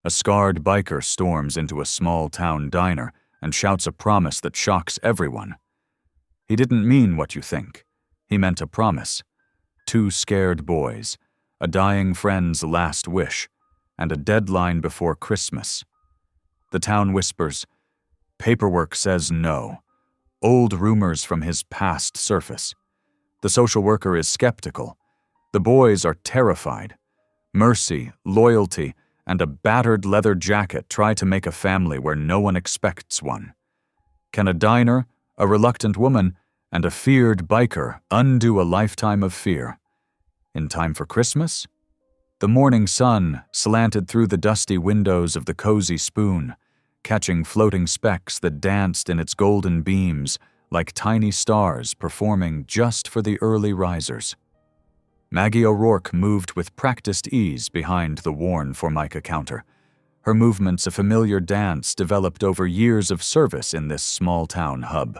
A scarred biker storms into a small-town diner and shouts a promise that shocks everyone. He didn't mean what you think. He meant a promise. 2 scared boys, a dying friend's last wish, and a deadline before Christmas. The town whispers, "Paperwork says no." Old rumors from his past surface. The social worker is skeptical. The boys are terrified. Mercy, loyalty, and a battered leather jacket try to make a family where no one expects one. Can a diner, a reluctant woman, and a feared biker undo a lifetime of fear? In time for Christmas? The morning sun slanted through the dusty windows of the Cozy Spoon, catching floating specks that danced in its golden beams like tiny stars performing just for the early risers. Maggie O'Rourke moved with practiced ease behind the worn Formica counter, her movements a familiar dance developed over years of service in this small-town hub.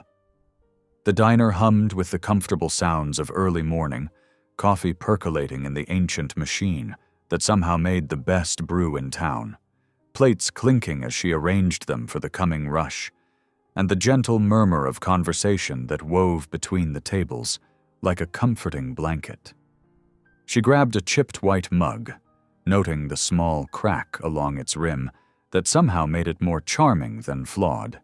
The diner hummed with the comfortable sounds of early morning, coffee percolating in the ancient machine that somehow made the best brew in town, plates clinking as she arranged them for the coming rush, and the gentle murmur of conversation that wove between the tables like a comforting blanket. She grabbed a chipped white mug, noting the small crack along its rim that somehow made it more charming than flawed.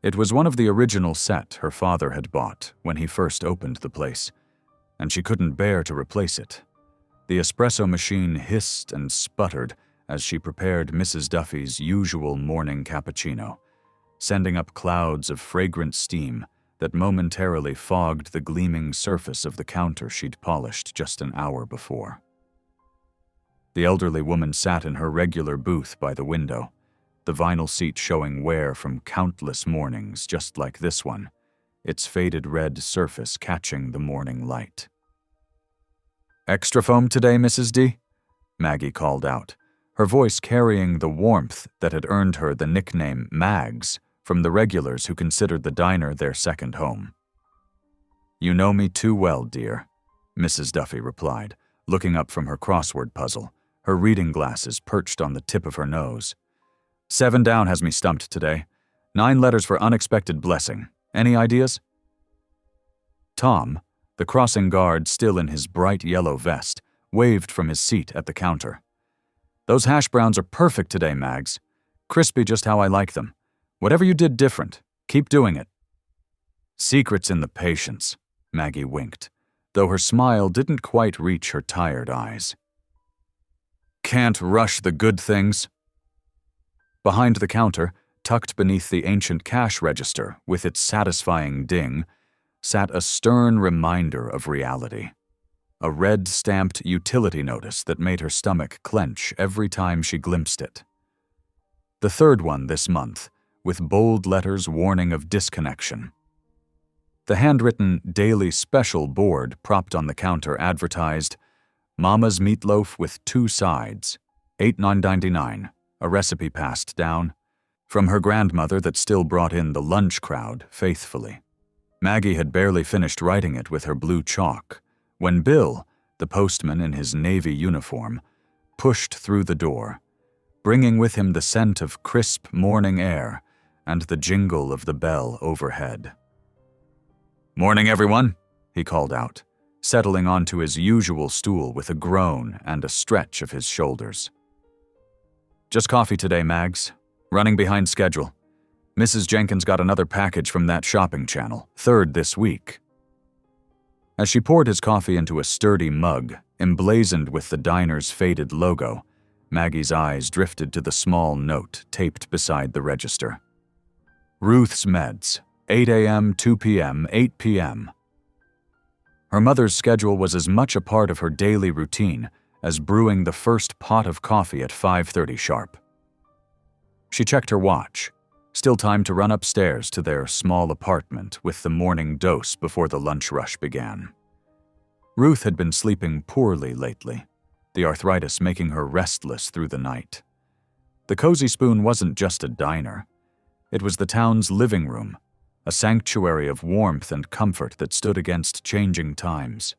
It was one of the original set her father had bought when he first opened the place, and she couldn't bear to replace it. The espresso machine hissed and sputtered as she prepared Mrs. Duffy's usual morning cappuccino, sending up clouds of fragrant steam that momentarily fogged the gleaming surface of the counter she'd polished just an hour before. The elderly woman sat in her regular booth by the window, the vinyl seat showing wear from countless mornings just like this one, its faded red surface catching the morning light. "Extra foam today, Mrs. D?" Maggie called out, her voice carrying the warmth that had earned her the nickname Mags from the regulars who considered the diner their second home. "You know me too well, dear," Mrs. Duffy replied, looking up from her crossword puzzle, her reading glasses perched on the tip of her nose. "7 down has me stumped today. 9 letters for unexpected blessing. Any ideas?" Tom, the crossing guard still in his bright yellow vest, waved from his seat at the counter. "Those hash browns are perfect today, Mags. Crispy just how I like them. Whatever you did different, keep doing it." "Secret's in the patience," Maggie winked, though her smile didn't quite reach her tired eyes. "Can't rush the good things." Behind the counter, tucked beneath the ancient cash register with its satisfying ding, sat a stern reminder of reality. A red-stamped utility notice that made her stomach clench every time she glimpsed it. The 3rd one this month, with bold letters warning of disconnection. The handwritten Daily Special board propped on the counter advertised, "Mama's meatloaf with 2 sides, $8.99, a recipe passed down," from her grandmother that still brought in the lunch crowd faithfully. Maggie had barely finished writing it with her blue chalk when Bill, the postman in his navy uniform, pushed through the door, bringing with him the scent of crisp morning air and the jingle of the bell overhead. "Morning, everyone," he called out, settling onto his usual stool with a groan and a stretch of his shoulders. "Just coffee today, Mags. Running behind schedule. Mrs. Jenkins got another package from that shopping channel, 3rd this week." As she poured his coffee into a sturdy mug, emblazoned with the diner's faded logo, Maggie's eyes drifted to the small note taped beside the register. "Ruth's Meds, 8 a.m., 2 p.m., 8 p.m. Her mother's schedule was as much a part of her daily routine as brewing the first pot of coffee at 5:30 sharp. She checked her watch. Still time to run upstairs to their small apartment with the morning dose before the lunch rush began. Ruth had been sleeping poorly lately, the arthritis making her restless through the night. The Cozy Spoon wasn't just a diner. It was the town's living room, a sanctuary of warmth and comfort that stood against changing times.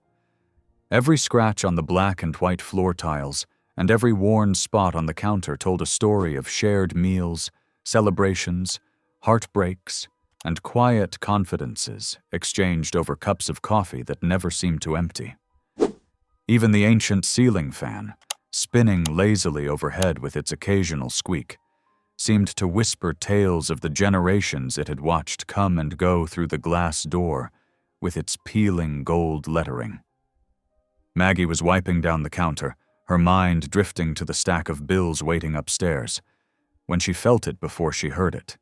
Every scratch on the black and white floor tiles and every worn spot on the counter told a story of shared meals, celebrations, heartbreaks, and quiet confidences exchanged over cups of coffee that never seemed to empty. Even the ancient ceiling fan, spinning lazily overhead with its occasional squeak, seemed to whisper tales of the generations it had watched come and go through the glass door with its peeling gold lettering. Maggie was wiping down the counter, her mind drifting to the stack of bills waiting upstairs, when she felt it before she heard it.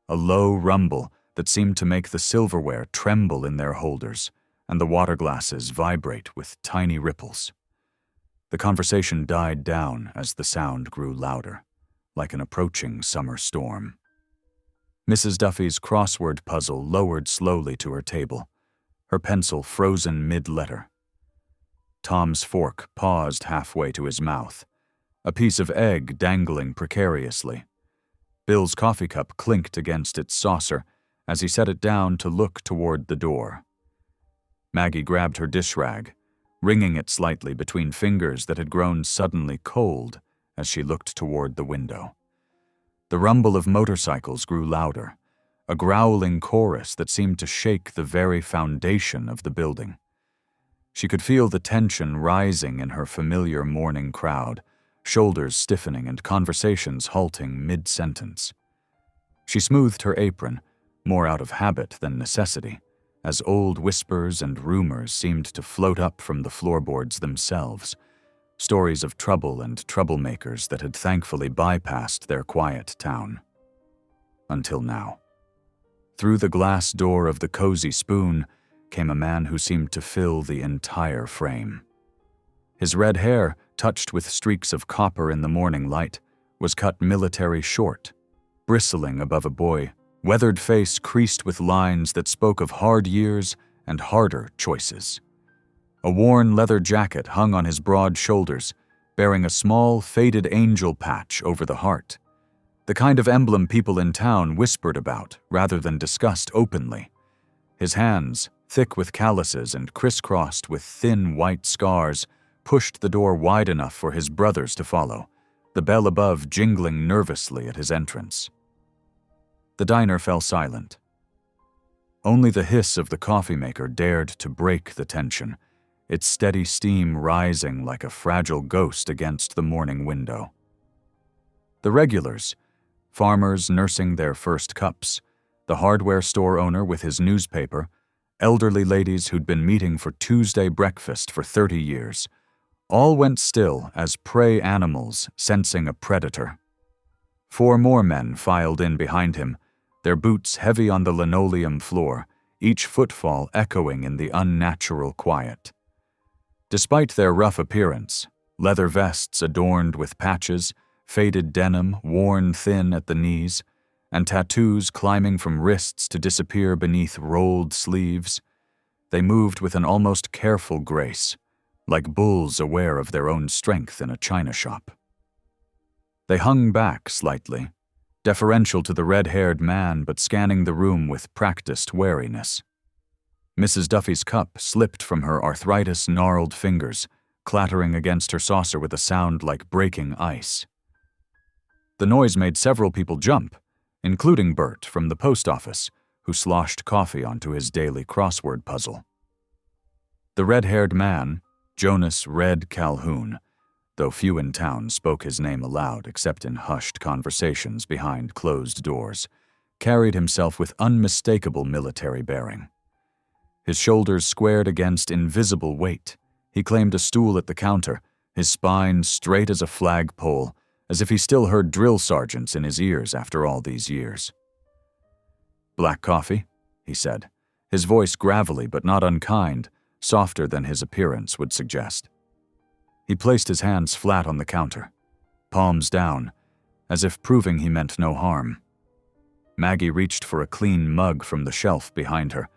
A low rumble that seemed to make the silverware tremble in their holders and the water glasses vibrate with tiny ripples. The conversation died down as the sound grew louder, like an approaching summer storm. Mrs. Duffy's crossword puzzle lowered slowly to her table, her pencil frozen mid-letter. Tom's fork paused halfway to his mouth, a piece of egg dangling precariously. Bill's coffee cup clinked against its saucer as he set it down to look toward the door. Maggie grabbed her dish rag, wringing it slightly between fingers that had grown suddenly cold as she looked toward the window. The rumble of motorcycles grew louder, a growling chorus that seemed to shake the very foundation of the building. She could feel the tension rising in her familiar morning crowd, shoulders stiffening and conversations halting mid-sentence. She smoothed her apron, more out of habit than necessity, as old whispers and rumors seemed to float up from the floorboards themselves, stories of trouble and troublemakers that had thankfully bypassed their quiet town. Until now. Through the glass door of the Cozy Spoon came a man who seemed to fill the entire frame. His red hair, touched with streaks of copper in the morning light, was cut military short, bristling above a weathered face creased with lines that spoke of hard years and harder choices. A worn leather jacket hung on his broad shoulders, bearing a small, faded angel patch over the heart, the kind of emblem people in town whispered about rather than discussed openly. His hands, thick with calluses and crisscrossed with thin white scars, pushed the door wide enough for his brothers to follow, the bell above jingling nervously at his entrance. The diner fell silent. Only the hiss of the coffee maker dared to break the tension, its steady steam rising like a fragile ghost against the morning window. The regulars, farmers nursing their first cups, the hardware store owner with his newspaper, elderly ladies who'd been meeting for Tuesday breakfast for 30 years, all went still as prey animals sensing a predator. 4 more men filed in behind him, their boots heavy on the linoleum floor, each footfall echoing in the unnatural quiet. Despite their rough appearance, leather vests adorned with patches, faded denim worn thin at the knees, and tattoos climbing from wrists to disappear beneath rolled sleeves, they moved with an almost careful grace, like bulls aware of their own strength in a china shop. They hung back slightly, deferential to the red-haired man but scanning the room with practiced wariness. Mrs. Duffy's cup slipped from her arthritis-gnarled fingers, clattering against her saucer with a sound like breaking ice. The noise made several people jump, including Bert from the post office, who sloshed coffee onto his daily crossword puzzle. The red-haired man, Jonas Red Calhoun, though few in town spoke his name aloud except in hushed conversations behind closed doors, carried himself with unmistakable military bearing. His shoulders squared against invisible weight, he claimed a stool at the counter, his spine straight as a flagpole, as if he still heard drill sergeants in his ears after all these years. "Black coffee?" he said, his voice gravelly but not unkind, softer than his appearance would suggest. He placed his hands flat on the counter, palms down, as if proving he meant no harm. Maggie reached for a clean mug from the shelf behind her,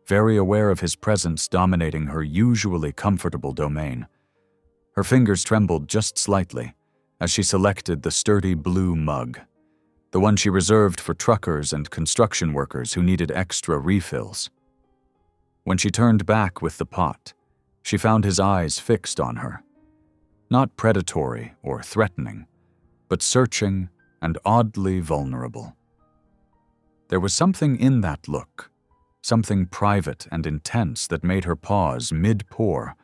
very aware of his presence dominating her usually comfortable domain. Her fingers trembled just slightly as she selected the sturdy blue mug, the one she reserved for truckers and construction workers who needed extra refills. When she turned back with the pot, she found his eyes fixed on her. Not predatory or threatening, but searching and oddly vulnerable. There was something in that look, something private and intense that made her pause mid-pour,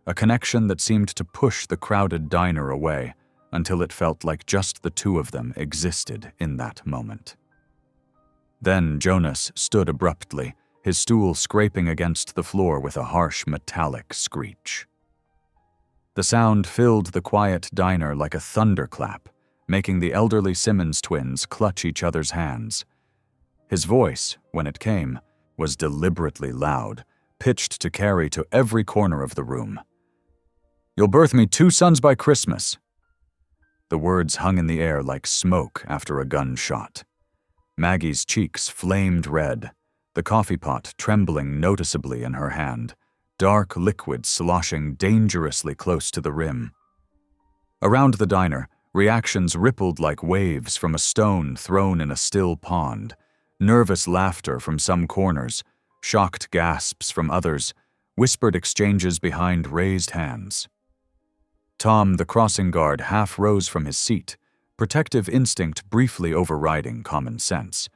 a connection that seemed to push the crowded diner away until it felt like just the two of them existed in that moment. Then Jonas stood abruptly, his stool scraping against the floor with a harsh metallic screech. The sound filled the quiet diner like a thunderclap, making the elderly Simmons twins clutch each other's hands. His voice, when it came, was deliberately loud, pitched to carry to every corner of the room. "You'll birth me 2 sons by Christmas." The words hung in the air like smoke after a gunshot. Maggie's cheeks flamed red, the coffee pot trembling noticeably in her hand, dark liquid sloshing dangerously close to the rim. Around the diner, reactions rippled like waves from a stone thrown in a still pond, nervous laughter from some corners, shocked gasps from others, whispered exchanges behind raised hands. Tom, the crossing guard, half rose from his seat, protective instinct briefly overriding common sense,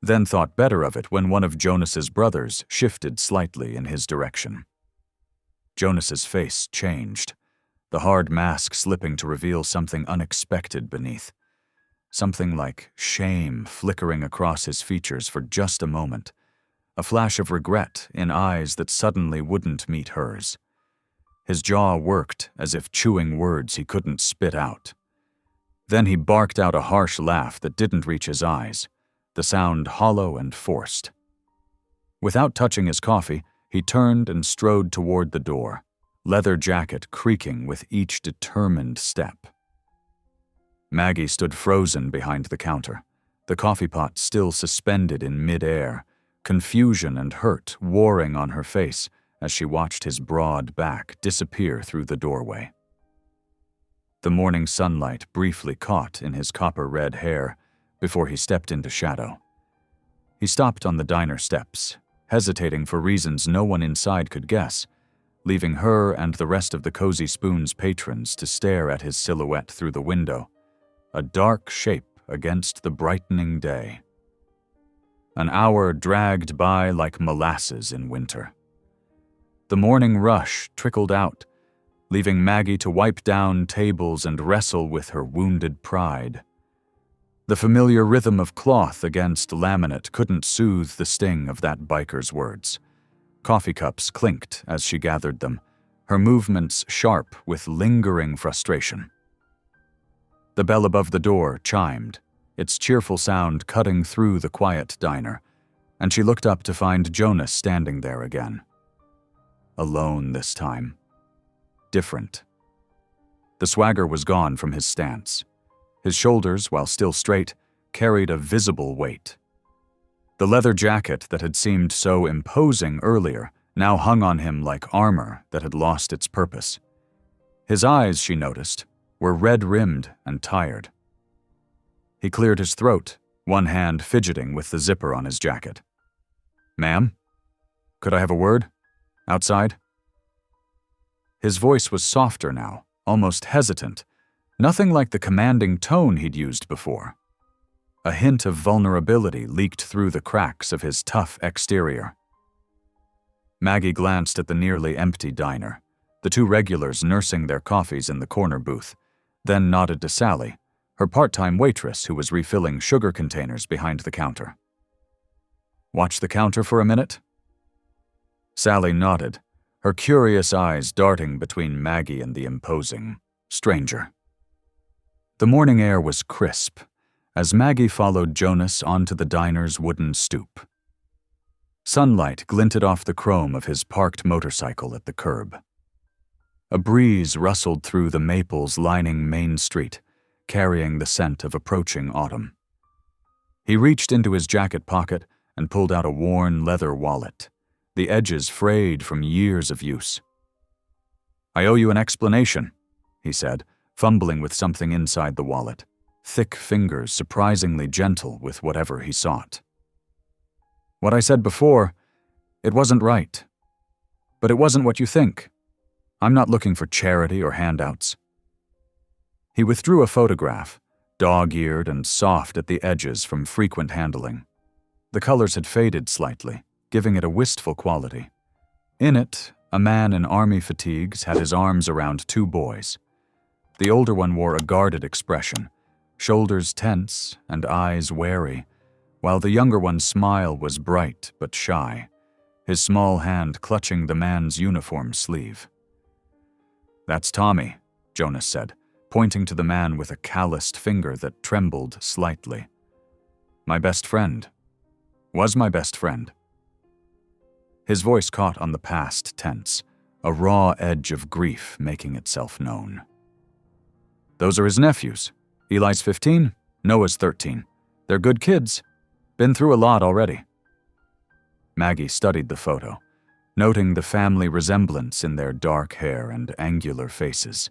then thought better of it when one of Jonas's brothers shifted slightly in his direction. Jonas's face changed, the hard mask slipping to reveal something unexpected beneath. Something like shame flickering across his features for just a moment, a flash of regret in eyes that suddenly wouldn't meet hers. His jaw worked as if chewing words he couldn't spit out. Then he barked out a harsh laugh that didn't reach his eyes, the sound hollow and forced. Without touching his coffee, he turned and strode toward the door, leather jacket creaking with each determined step. Maggie stood frozen behind the counter, the coffee pot still suspended in mid-air, confusion and hurt warring on her face as she watched his broad back disappear through the doorway. The morning sunlight briefly caught in his copper-red hair before he stepped into shadow. He stopped on the diner steps, hesitating for reasons no one inside could guess, leaving her and the rest of the Cozy Spoon's patrons to stare at his silhouette through the window, a dark shape against the brightening day. An hour dragged by like molasses in winter. The morning rush trickled out, leaving Maggie to wipe down tables and wrestle with her wounded pride. The familiar rhythm of cloth against laminate couldn't soothe the sting of that biker's words. Coffee cups clinked as she gathered them, her movements sharp with lingering frustration. The bell above the door chimed, its cheerful sound cutting through the quiet diner, and she looked up to find Jonas standing there again. Alone this time. Different. The swagger was gone from his stance. His shoulders, while still straight, carried a visible weight. The leather jacket that had seemed so imposing earlier now hung on him like armor that had lost its purpose. His eyes, she noticed, were red-rimmed and tired. He cleared his throat, one hand fidgeting with the zipper on his jacket. "Ma'am? Could I have a word? Outside?" His voice was softer now, almost hesitant, nothing like the commanding tone he'd used before. A hint of vulnerability leaked through the cracks of his tough exterior. Maggie glanced at the nearly empty diner, the 2 regulars nursing their coffees in the corner booth, then nodded to Sally, her part-time waitress who was refilling sugar containers behind the counter. "Watch the counter for a minute?" Sally nodded, her curious eyes darting between Maggie and the imposing stranger. The morning air was crisp, as Maggie followed Jonas onto the diner's wooden stoop. Sunlight glinted off the chrome of his parked motorcycle at the curb. A breeze rustled through the maples lining Main Street, carrying the scent of approaching autumn. He reached into his jacket pocket and pulled out a worn leather wallet, the edges frayed from years of use. "I owe you an explanation," he said, fumbling with something inside the wallet, thick fingers surprisingly gentle with whatever he sought. "What I said before, it wasn't right. But it wasn't what you think. I'm not looking for charity or handouts. He withdrew a photograph, dog-eared and soft at the edges from frequent handling. The colors had faded slightly, giving it a wistful quality. In it, a man in army fatigues had his arms around two boys. The older one wore a guarded expression, shoulders tense and eyes wary, while the younger one's smile was bright but shy, his small hand clutching the man's uniform sleeve. "That's Tommy," Jonas said, pointing to the man with a calloused finger that trembled slightly. "My best friend. Was my best friend." His voice caught on the past tense, a raw edge of grief making itself known. "Those are his nephews. Eli's 15, Noah's 13. They're good kids. Been through a lot already." Maggie studied the photo, noting the family resemblance in their dark hair and angular faces,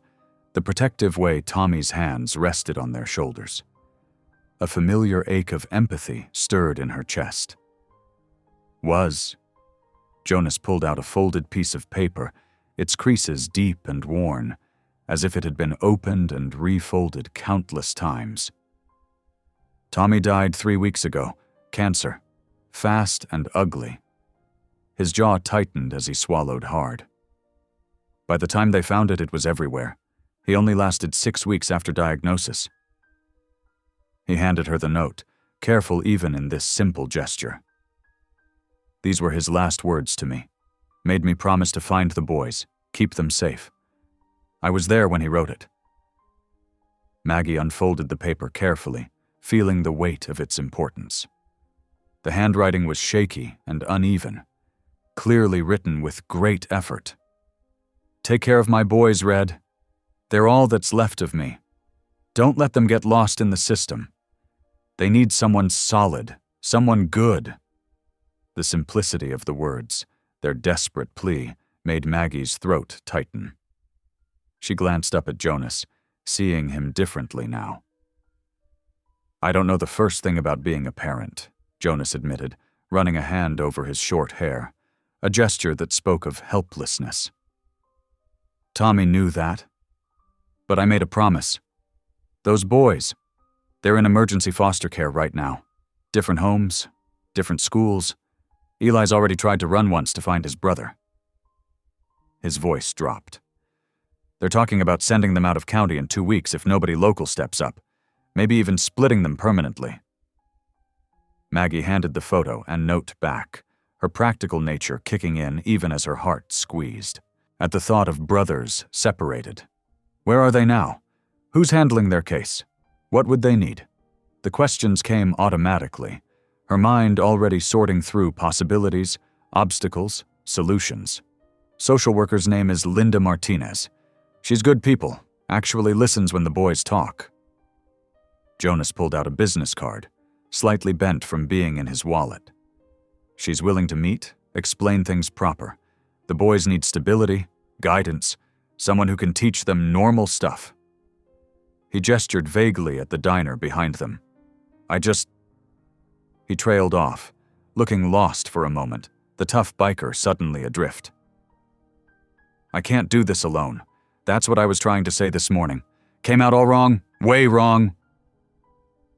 the protective way Tommy's hands rested on their shoulders. A familiar ache of empathy stirred in her chest. "Was." Jonas pulled out a folded piece of paper, its creases deep and worn, as if it had been opened and refolded countless times. "Tommy died 3 weeks ago. Cancer. Fast and ugly." His jaw tightened as he swallowed hard. "By the time they found it, it was everywhere. He only lasted 6 weeks after diagnosis." He handed her the note, careful even in this simple gesture. "These were his last words to me. Made me promise to find the boys, keep them safe. I was there when he wrote it." Maggie unfolded the paper carefully, feeling the weight of its importance. The handwriting was shaky and uneven, clearly written with great effort. "Take care of my boys, Red. They're all that's left of me. Don't let them get lost in the system. They need someone solid, someone good." The simplicity of the words, their desperate plea, made Maggie's throat tighten. She glanced up at Jonas, seeing him differently now. "I don't know the first thing about being a parent," Jonas admitted, running a hand over his short hair, a gesture that spoke of helplessness. "Tommy knew that. But I made a promise. Those boys, they're in emergency foster care right now. Different homes, different schools. Eli's already tried to run once to find his brother." His voice dropped. "They're talking about sending them out of county in 2 weeks if nobody local steps up, maybe even splitting them permanently." Maggie handed the photo and note back, her practical nature kicking in even as her heart squeezed. At the thought of brothers separated. Where are they now? Who's handling their case? What would they need? The questions came automatically, her mind already sorting through possibilities, obstacles, solutions. Social worker's name is Linda Martinez. She's good people, actually listens when the boys talk. Jonas pulled out a business card, slightly bent from being in his wallet. She's willing to meet, explain things proper. The boys need stability, guidance, someone who can teach them normal stuff. He gestured vaguely at the diner behind them. He trailed off, looking lost for a moment, the tough biker suddenly adrift. "I can't do this alone. That's what I was trying to say this morning. Came out all wrong, way wrong."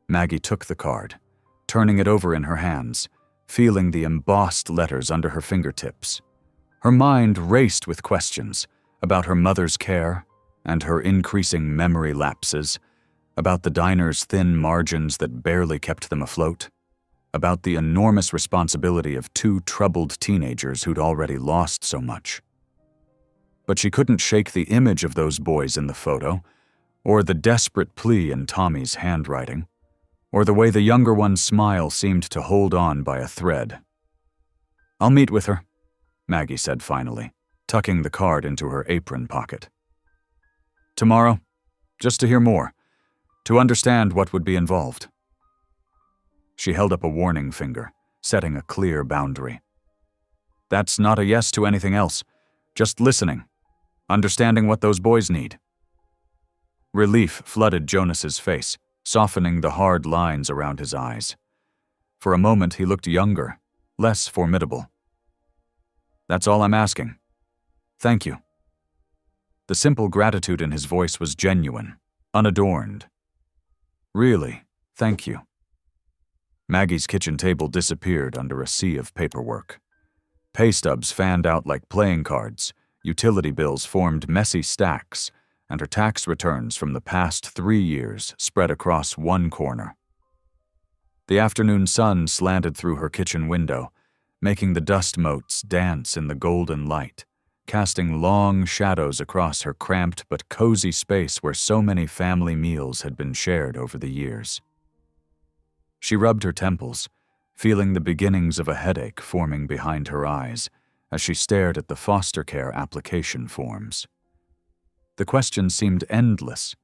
Maggie took the card, turning it over in her hands, feeling the embossed letters under her fingertips. Her mind raced with questions about her mother's care and her increasing memory lapses, about the diner's thin margins that barely kept them afloat, about the enormous responsibility of 2 troubled teenagers who'd already lost so much. But she couldn't shake the image of those boys in the photo, or the desperate plea in Tommy's handwriting, or the way the younger one's smile seemed to hold on by a thread. "I'll meet with her," Maggie said finally, tucking the card into her apron pocket. "Tomorrow, just to hear more, to understand what would be involved." She held up a warning finger, setting a clear boundary. "That's not a yes to anything else, just listening, understanding what those boys need." Relief flooded Jonas's face, softening the hard lines around his eyes. For a moment he looked younger, less formidable. "That's all I'm asking. Thank you." The simple gratitude in his voice was genuine, unadorned. Really, thank you. Maggie's kitchen table disappeared under a sea of paperwork. Pay stubs fanned out like playing cards, utility bills formed messy stacks, and her tax returns from the past 3 years spread across one corner. The afternoon sun slanted through her kitchen window, making the dust motes dance in the golden light, casting long shadows across her cramped but cozy space where so many family meals had been shared over the years. She rubbed her temples, feeling the beginnings of a headache forming behind her eyes as she stared at the foster care application forms. The questions seemed endless,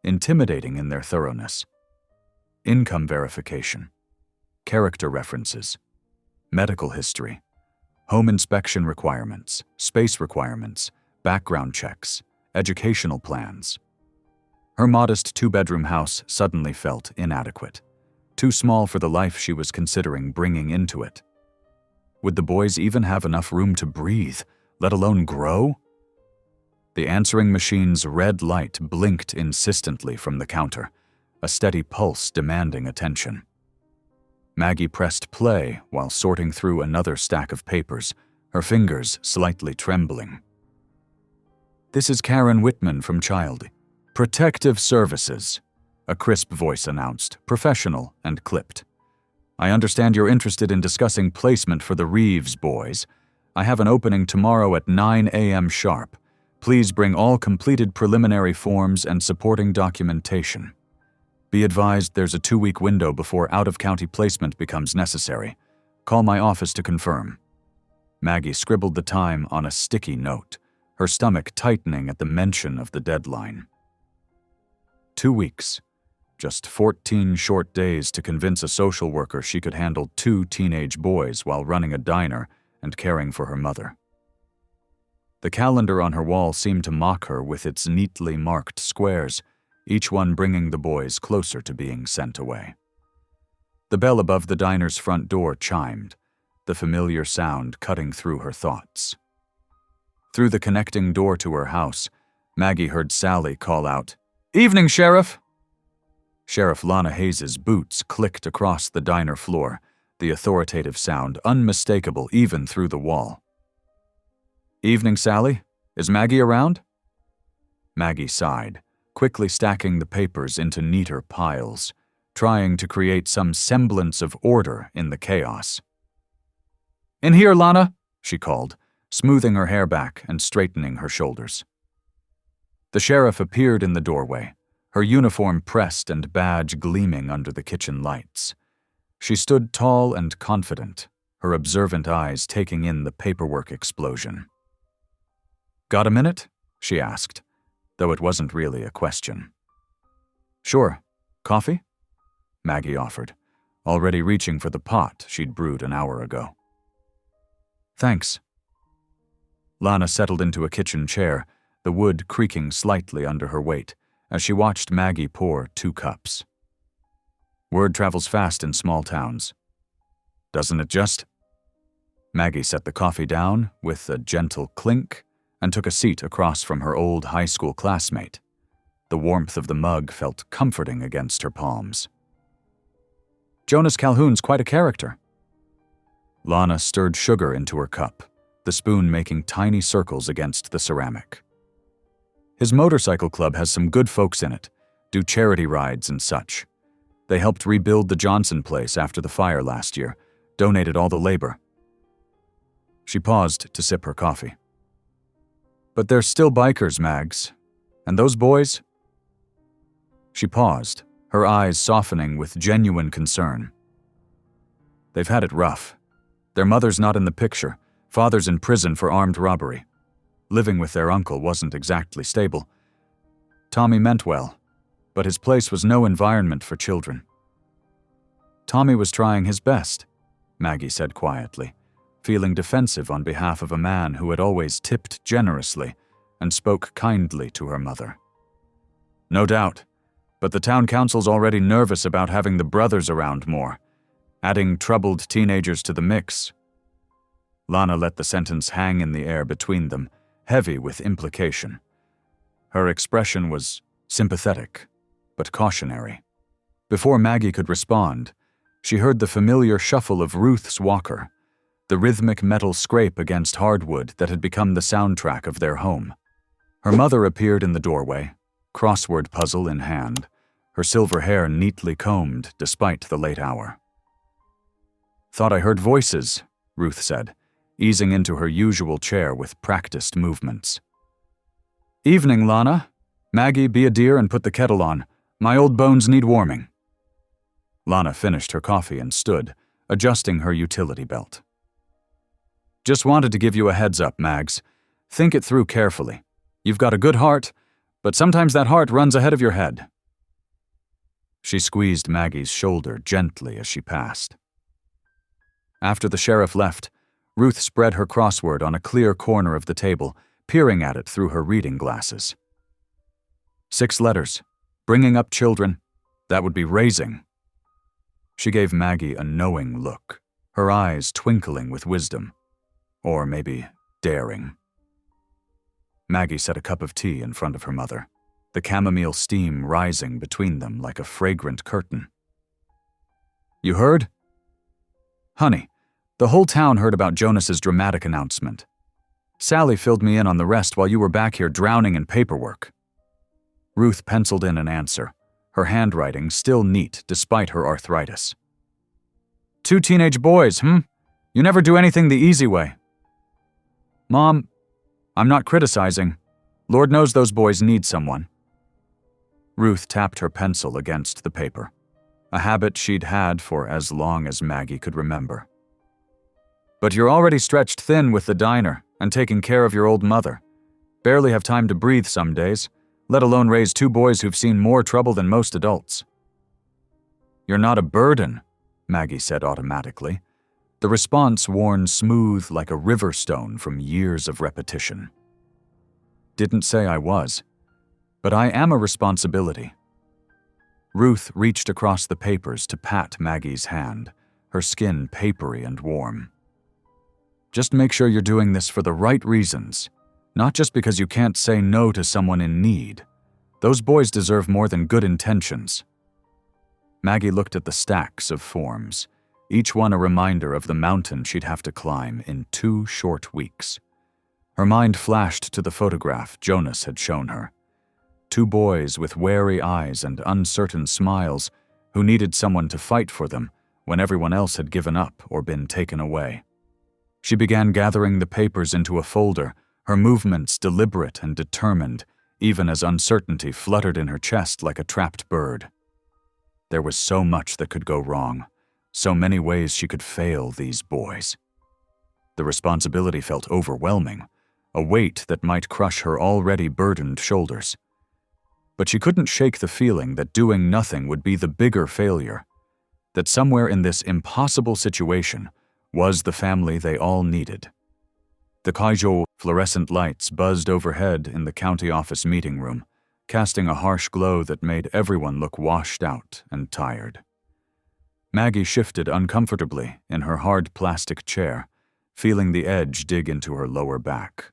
intimidating in their thoroughness. Income verification, character references, medical history, home inspection requirements, space requirements, background checks, educational plans. Her modest 2-bedroom house suddenly felt inadequate, too small for the life she was considering bringing into it. Would the boys even have enough room to breathe, let alone grow? The answering machine's red light blinked insistently from the counter, a steady pulse demanding attention. Maggie pressed play while sorting through another stack of papers, her fingers slightly trembling. "This is Karen Whitman from Child Protective Services," a crisp voice announced, professional and clipped. "I understand you're interested in discussing placement for the Reeves boys. I have an opening tomorrow at 9 a.m. sharp. Please bring all completed preliminary forms and supporting documentation. Be advised there's a 2-week window before out-of-county placement becomes necessary. Call my office to confirm." Maggie scribbled the time on a sticky note, her stomach tightening at the mention of the deadline. 2 weeks. Just 14 short days to convince a social worker she could handle 2 teenage boys while running a diner and caring for her mother. The calendar on her wall seemed to mock her with its neatly marked squares, each one bringing the boys closer to being sent away. The bell above the diner's front door chimed, the familiar sound cutting through her thoughts. Through the connecting door to her house, Maggie heard Sally call out, "Evening, Sheriff!" Sheriff Lana Hayes's boots clicked across the diner floor, the authoritative sound unmistakable even through the wall. "Evening, Sally. Is Maggie around?" Maggie sighed, quickly stacking the papers into neater piles, trying to create some semblance of order in the chaos. "In here, Lana," she called, smoothing her hair back and straightening her shoulders. The sheriff appeared in the doorway, her uniform pressed and badge gleaming under the kitchen lights. She stood tall and confident, her observant eyes taking in the paperwork explosion. "Got a minute?" she asked, though it wasn't really a question. "Sure. Coffee?" Maggie offered, already reaching for the pot she'd brewed an hour ago. "Thanks." Lana settled into a kitchen chair, the wood creaking slightly under her weight, as she watched Maggie pour 2 cups. Word travels fast in small towns. "Doesn't it just?" Maggie set the coffee down with a gentle clink and took a seat across from her old high school classmate. The warmth of the mug felt comforting against her palms. "Jonas Calhoun's quite a character." Lana stirred sugar into her cup, the spoon making tiny circles against the ceramic. "His motorcycle club has some good folks in it, do charity rides and such. They helped rebuild the Johnson place after the fire last year, donated all the labor." She paused to sip her coffee. "But they're still bikers, Mags. And those boys?" She paused, her eyes softening with genuine concern. "They've had it rough. Their mother's not in the picture, father's in prison for armed robbery. Living with their uncle wasn't exactly stable. Tommy meant well, but his place was no environment for children." "Tommy was trying his best," Maggie said quietly, feeling defensive on behalf of a man who had always tipped generously and spoke kindly to her mother. "No doubt, but the town council's already nervous about having the brothers around more, adding troubled teenagers to the mix." Lana let the sentence hang in the air between them, heavy with implication. Her expression was sympathetic, but cautionary. Before Maggie could respond, she heard the familiar shuffle of Ruth's walker, the rhythmic metal scrape against hardwood that had become the soundtrack of their home. Her mother appeared in the doorway, crossword puzzle in hand, her silver hair neatly combed despite the late hour. "Thought I heard voices," Ruth said, easing into her usual chair with practiced movements. "Evening, Lana. Maggie, be a dear and put the kettle on. My old bones need warming." Lana finished her coffee and stood, adjusting her utility belt. "Just wanted to give you a heads up, Mags. Think it through carefully. You've got a good heart, but sometimes that heart runs ahead of your head." She squeezed Maggie's shoulder gently as she passed. After the sheriff left, Ruth spread her crossword on a clear corner of the table, peering at it through her reading glasses. 6 letters. Bringing up children. That would be raising. She gave Maggie a knowing look, her eyes twinkling with wisdom. Or maybe daring. Maggie set a cup of tea in front of her mother, the chamomile steam rising between them like a fragrant curtain. "You heard?" "Honey, the whole town heard about Jonas's dramatic announcement. Sally filled me in on the rest while you were back here drowning in paperwork." Ruth penciled in an answer, her handwriting still neat despite her arthritis. 2 teenage boys, You never do anything the easy way." "Mom, I'm not criticizing. Lord knows those boys need someone." Ruth tapped her pencil against the paper, a habit she'd had for as long as Maggie could remember. "But you're already stretched thin with the diner and taking care of your old mother. Barely have time to breathe some days, let alone raise 2 boys who've seen more trouble than most adults." "You're not a burden," Maggie said automatically, the response worn smooth like a river stone from years of repetition. "Didn't say I was, but I am a responsibility." Ruth reached across the papers to pat Maggie's hand, her skin papery and warm. "Just make sure you're doing this for the right reasons, not just because you can't say no to someone in need. Those boys deserve more than good intentions." Maggie looked at the stacks of forms, each one a reminder of the mountain she'd have to climb in 2 short weeks. Her mind flashed to the photograph Jonas had shown her. 2 boys with wary eyes and uncertain smiles who needed someone to fight for them when everyone else had given up or been taken away. She began gathering the papers into a folder, her movements deliberate and determined, even as uncertainty fluttered in her chest like a trapped bird. There was so much that could go wrong, so many ways she could fail these boys. The responsibility felt overwhelming, a weight that might crush her already burdened shoulders. But she couldn't shake the feeling that doing nothing would be the bigger failure, that somewhere in this impossible situation was the family they all needed. The Kaijo fluorescent lights buzzed overhead in the county office meeting room, casting a harsh glow that made everyone look washed out and tired. Maggie shifted uncomfortably in her hard plastic chair, feeling the edge dig into her lower back.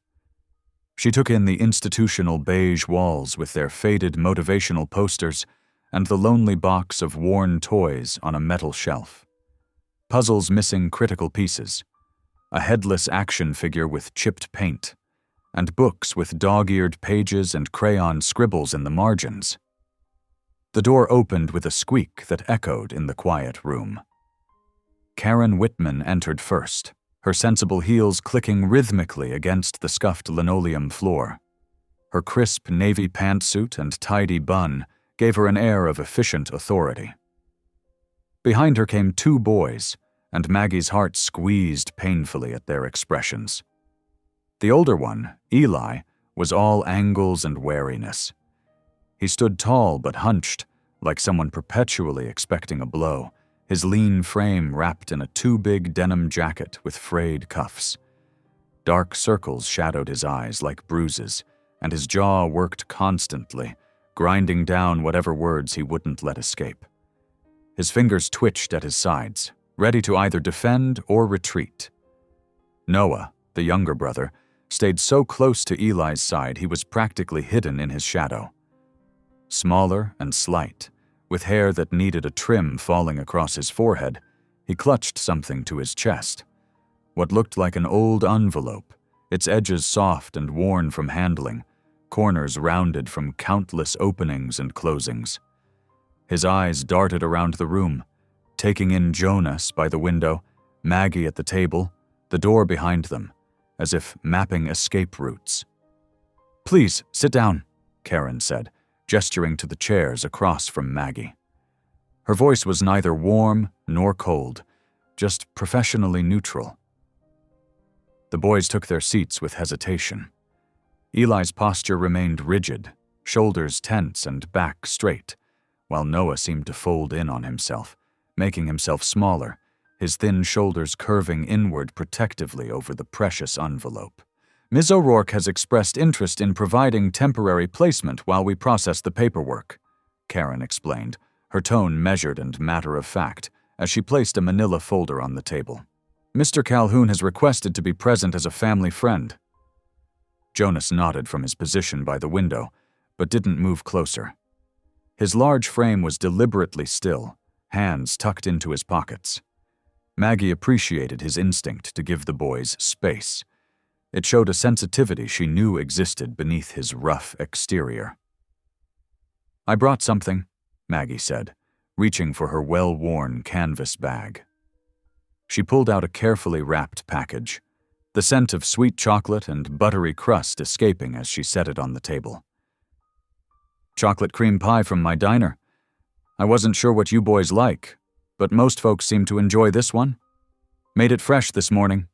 She took in the institutional beige walls with their faded motivational posters and the lonely box of worn toys on a metal shelf. Puzzles missing critical pieces, a headless action figure with chipped paint, and books with dog-eared pages and crayon scribbles in the margins. The door opened with a squeak that echoed in the quiet room. Karen Whitman entered first, her sensible heels clicking rhythmically against the scuffed linoleum floor. Her crisp navy pantsuit and tidy bun gave her an air of efficient authority. Behind her came 2 boys, and Maggie's heart squeezed painfully at their expressions. The older one, Eli, was all angles and wariness. He stood tall but hunched, like someone perpetually expecting a blow, his lean frame wrapped in a too-big denim jacket with frayed cuffs. Dark circles shadowed his eyes like bruises, and his jaw worked constantly, grinding down whatever words he wouldn't let escape. His fingers twitched at his sides, ready to either defend or retreat. Noah, the younger brother, stayed so close to Eli's side he was practically hidden in his shadow. Smaller and slight, with hair that needed a trim falling across his forehead, he clutched something to his chest. What looked like an old envelope, its edges soft and worn from handling, corners rounded from countless openings and closings. His eyes darted around the room, taking in Jonas by the window, Maggie at the table, the door behind them, as if mapping escape routes. "Please, sit down," Karen said, gesturing to the chairs across from Maggie. Her voice was neither warm nor cold, just professionally neutral. The boys took their seats with hesitation. Eli's posture remained rigid, shoulders tense and back straight, while Noah seemed to fold in on himself, making himself smaller, his thin shoulders curving inward protectively over the precious envelope. "Ms. O'Rourke has expressed interest in providing temporary placement while we process the paperwork," Karen explained, her tone measured and matter-of-fact, as she placed a manila folder on the table. "Mr. Calhoun has requested to be present as a family friend." Jonas nodded from his position by the window, but didn't move closer. His large frame was deliberately still, hands tucked into his pockets. Maggie appreciated his instinct to give the boys space. It showed a sensitivity she knew existed beneath his rough exterior. "I brought something," Maggie said, reaching for her well-worn canvas bag. She pulled out a carefully wrapped package, the scent of sweet chocolate and buttery crust escaping as she set it on the table. "Chocolate cream pie from my diner. I wasn't sure what you boys like, but most folks seem to enjoy this one. Made it fresh this morning."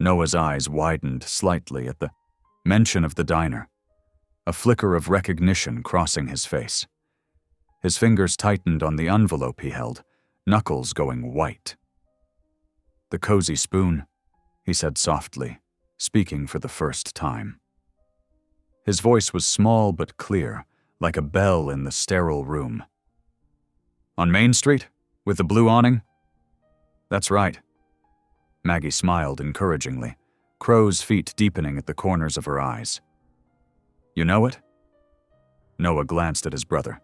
Noah's eyes widened slightly at the mention of the diner, a flicker of recognition crossing his face. His fingers tightened on the envelope he held, knuckles going white. "The cozy spoon," he said softly, speaking for the first time. His voice was small but clear, like a bell in the sterile room. "On Main Street? With the blue awning?" "That's right." Maggie smiled encouragingly, crow's feet deepening at the corners of her eyes. "You know it?" Noah glanced at his brother,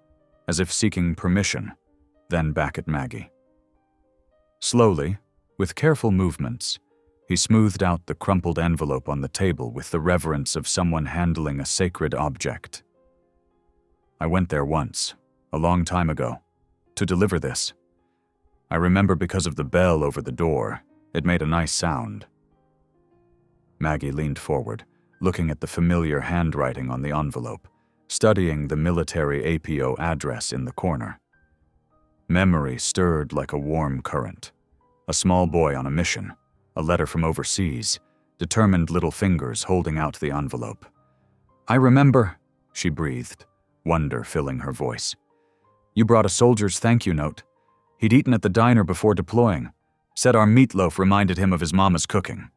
as if seeking permission, then back at Maggie. Slowly, with careful movements, he smoothed out the crumpled envelope on the table with the reverence of someone handling a sacred object. "I went there once, a long time ago, to deliver this. I remember because of the bell over the door, it made a nice sound." Maggie leaned forward, looking at the familiar handwriting on the envelope, studying the military APO address in the corner. Memory stirred like a warm current. A small boy on a mission, a letter from overseas, determined little fingers holding out the envelope. "I remember," she breathed, wonder filling her voice. "You brought a soldier's thank you note. He'd eaten at the diner before deploying. Said our meatloaf reminded him of his mama's cooking."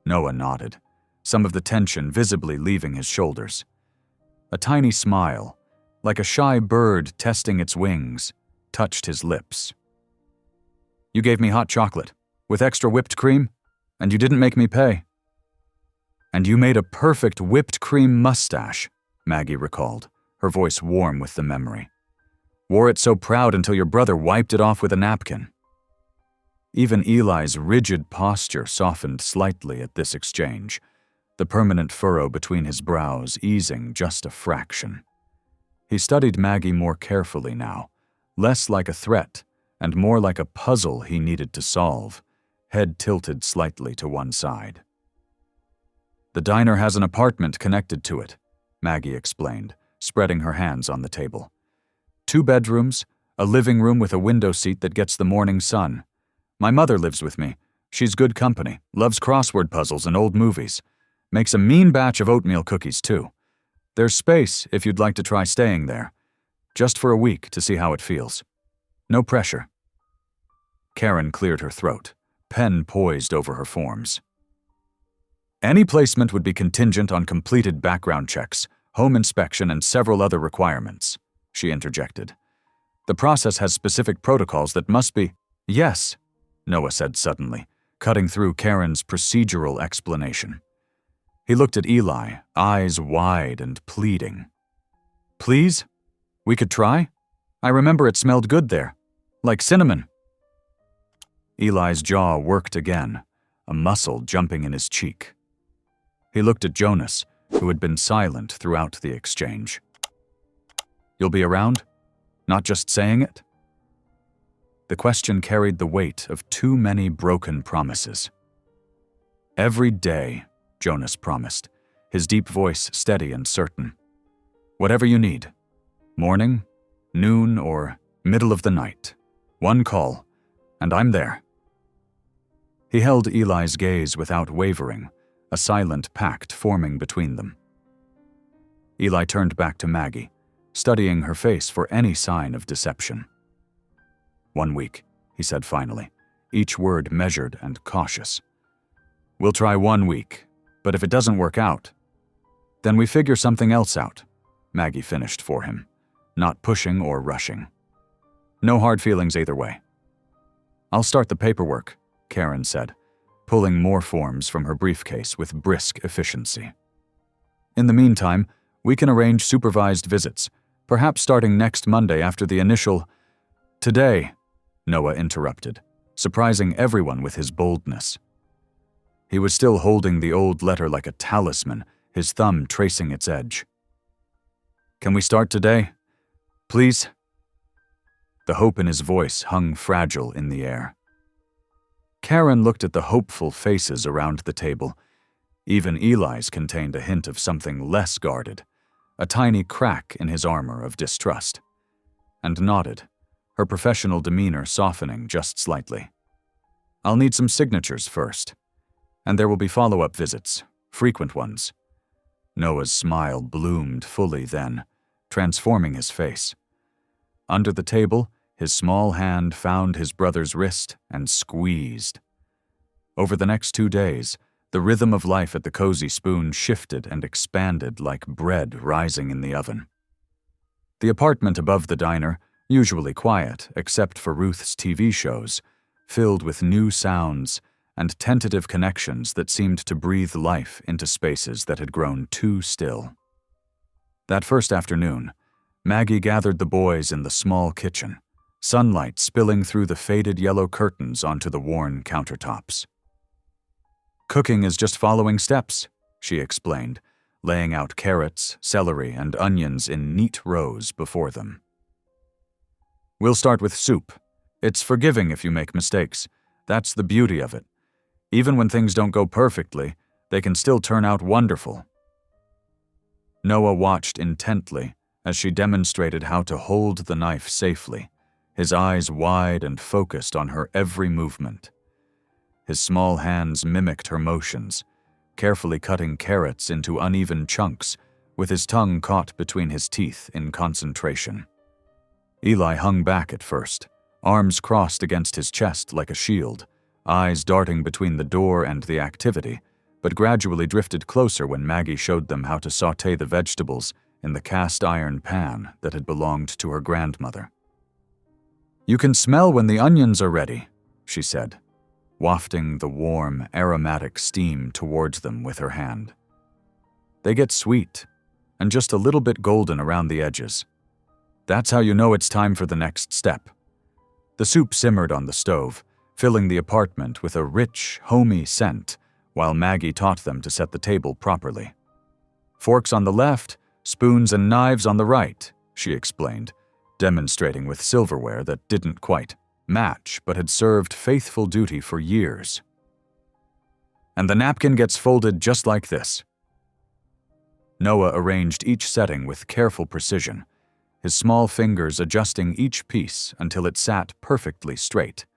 Noah nodded, some of the tension visibly leaving his shoulders. A tiny smile, like a shy bird testing its wings, touched his lips. "You gave me hot chocolate, with extra whipped cream, and you didn't make me pay." "And you made a perfect whipped cream mustache," Maggie recalled, her voice warm with the memory. "Wore it so proud until your brother wiped it off with a napkin." Even Eli's rigid posture softened slightly at this exchange, the permanent furrow between his brows easing just a fraction. He studied Maggie more carefully now, less like a threat and more like a puzzle he needed to solve, head tilted slightly to one side. "The diner has an apartment connected to it," Maggie explained, spreading her hands on the table. 2 bedrooms, a living room with a window seat that gets the morning sun. My mother lives with me. She's good company, loves crossword puzzles and old movies. Makes a mean batch of oatmeal cookies, too. There's space if you'd like to try staying there. Just for a week to see how it feels. No pressure." Karen cleared her throat, pen poised over her forms. "Any placement would be contingent on completed background checks, home inspection, and several other requirements," she interjected. "The process has specific protocols that must be—" "Yes," Noah said suddenly, cutting through Karen's procedural explanation. He looked at Eli, eyes wide and pleading. Please? We could try? I remember it smelled good there. Like cinnamon. Eli's jaw worked again, a muscle jumping in his cheek. He looked at Jonas, who had been silent throughout the exchange. You'll be around? Not just saying it? The question carried the weight of too many broken promises. Every day, Jonas promised, his deep voice steady and certain. Whatever you need. Morning, noon, or middle of the night. One call, and I'm there. He held Eli's gaze without wavering, a silent pact forming between them. Eli turned back to Maggie, studying her face for any sign of deception. 1 week, he said finally, each word measured and cautious. We'll try 1 week, but if it doesn't work out, then we figure something else out, Maggie finished for him, not pushing or rushing. No hard feelings either way. I'll start the paperwork, Karen said, pulling more forms from her briefcase with brisk efficiency. In the meantime, we can arrange supervised visits, perhaps starting next Monday after the initial... Today, Noah interrupted, surprising everyone with his boldness. He was still holding the old letter like a talisman, his thumb tracing its edge. Can we start today? Please? The hope in his voice hung fragile in the air. Karen looked at the hopeful faces around the table. Even Eli's contained a hint of something less guarded, a tiny crack in his armor of distrust, and nodded, her professional demeanor softening just slightly. I'll need some signatures first, and there will be follow-up visits, frequent ones. Noah's smile bloomed fully then, transforming his face. Under the table, his small hand found his brother's wrist and squeezed. Over the next 2 days, the rhythm of life at the Cozy Spoon shifted and expanded like bread rising in the oven. The apartment above the diner, usually quiet except for Ruth's TV shows, filled with new sounds and tentative connections that seemed to breathe life into spaces that had grown too still. That first afternoon, Maggie gathered the boys in the small kitchen, sunlight spilling through the faded yellow curtains onto the worn countertops. Cooking is just following steps, she explained, laying out carrots, celery, and onions in neat rows before them. We'll start with soup. It's forgiving if you make mistakes. That's the beauty of it. Even when things don't go perfectly, they can still turn out wonderful. Noah watched intently as she demonstrated how to hold the knife safely, his eyes wide and focused on her every movement. His small hands mimicked her motions, carefully cutting carrots into uneven chunks, with his tongue caught between his teeth in concentration. Eli hung back at first, arms crossed against his chest like a shield, eyes darting between the door and the activity, but gradually drifted closer when Maggie showed them how to sauté the vegetables in the cast-iron pan that had belonged to her grandmother. You can smell when the onions are ready, she said, wafting the warm, aromatic steam towards them with her hand. They get sweet, and just a little bit golden around the edges. That's how you know it's time for the next step. The soup simmered on the stove, filling the apartment with a rich, homey scent, while Maggie taught them to set the table properly. Forks on the left, spoons and knives on the right, she explained, demonstrating with silverware that didn't quite match but had served faithful duty for years. And the napkin gets folded just like this. Noah arranged each setting with careful precision, his small fingers adjusting each piece until it sat perfectly straight,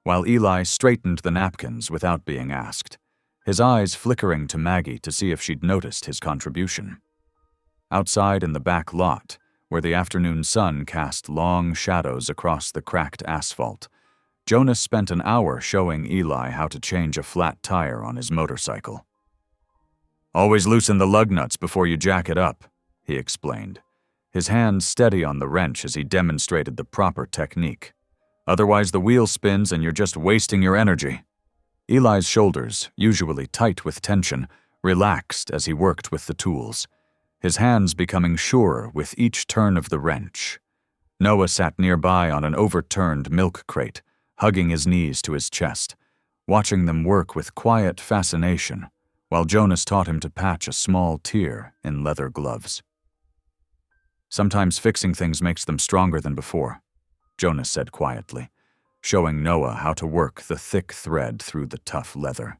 while Eli straightened the napkins without being asked, his eyes flickering to Maggie to see if she'd noticed his contribution. Outside in the back lot, where the afternoon sun cast long shadows across the cracked asphalt, Jonas spent an hour showing Eli how to change a flat tire on his motorcycle. Always loosen the lug nuts before you jack it up, he explained, his hand steady on the wrench as he demonstrated the proper technique. Otherwise the wheel spins and you're just wasting your energy. Eli's shoulders, usually tight with tension, relaxed as he worked with the tools, his hands becoming surer with each turn of the wrench. Noah sat nearby on an overturned milk crate, hugging his knees to his chest, watching them work with quiet fascination, while Jonas taught him to patch a small tear in leather gloves. "Sometimes fixing things makes them stronger than before," Jonas said quietly, showing Noah how to work the thick thread through the tough leather.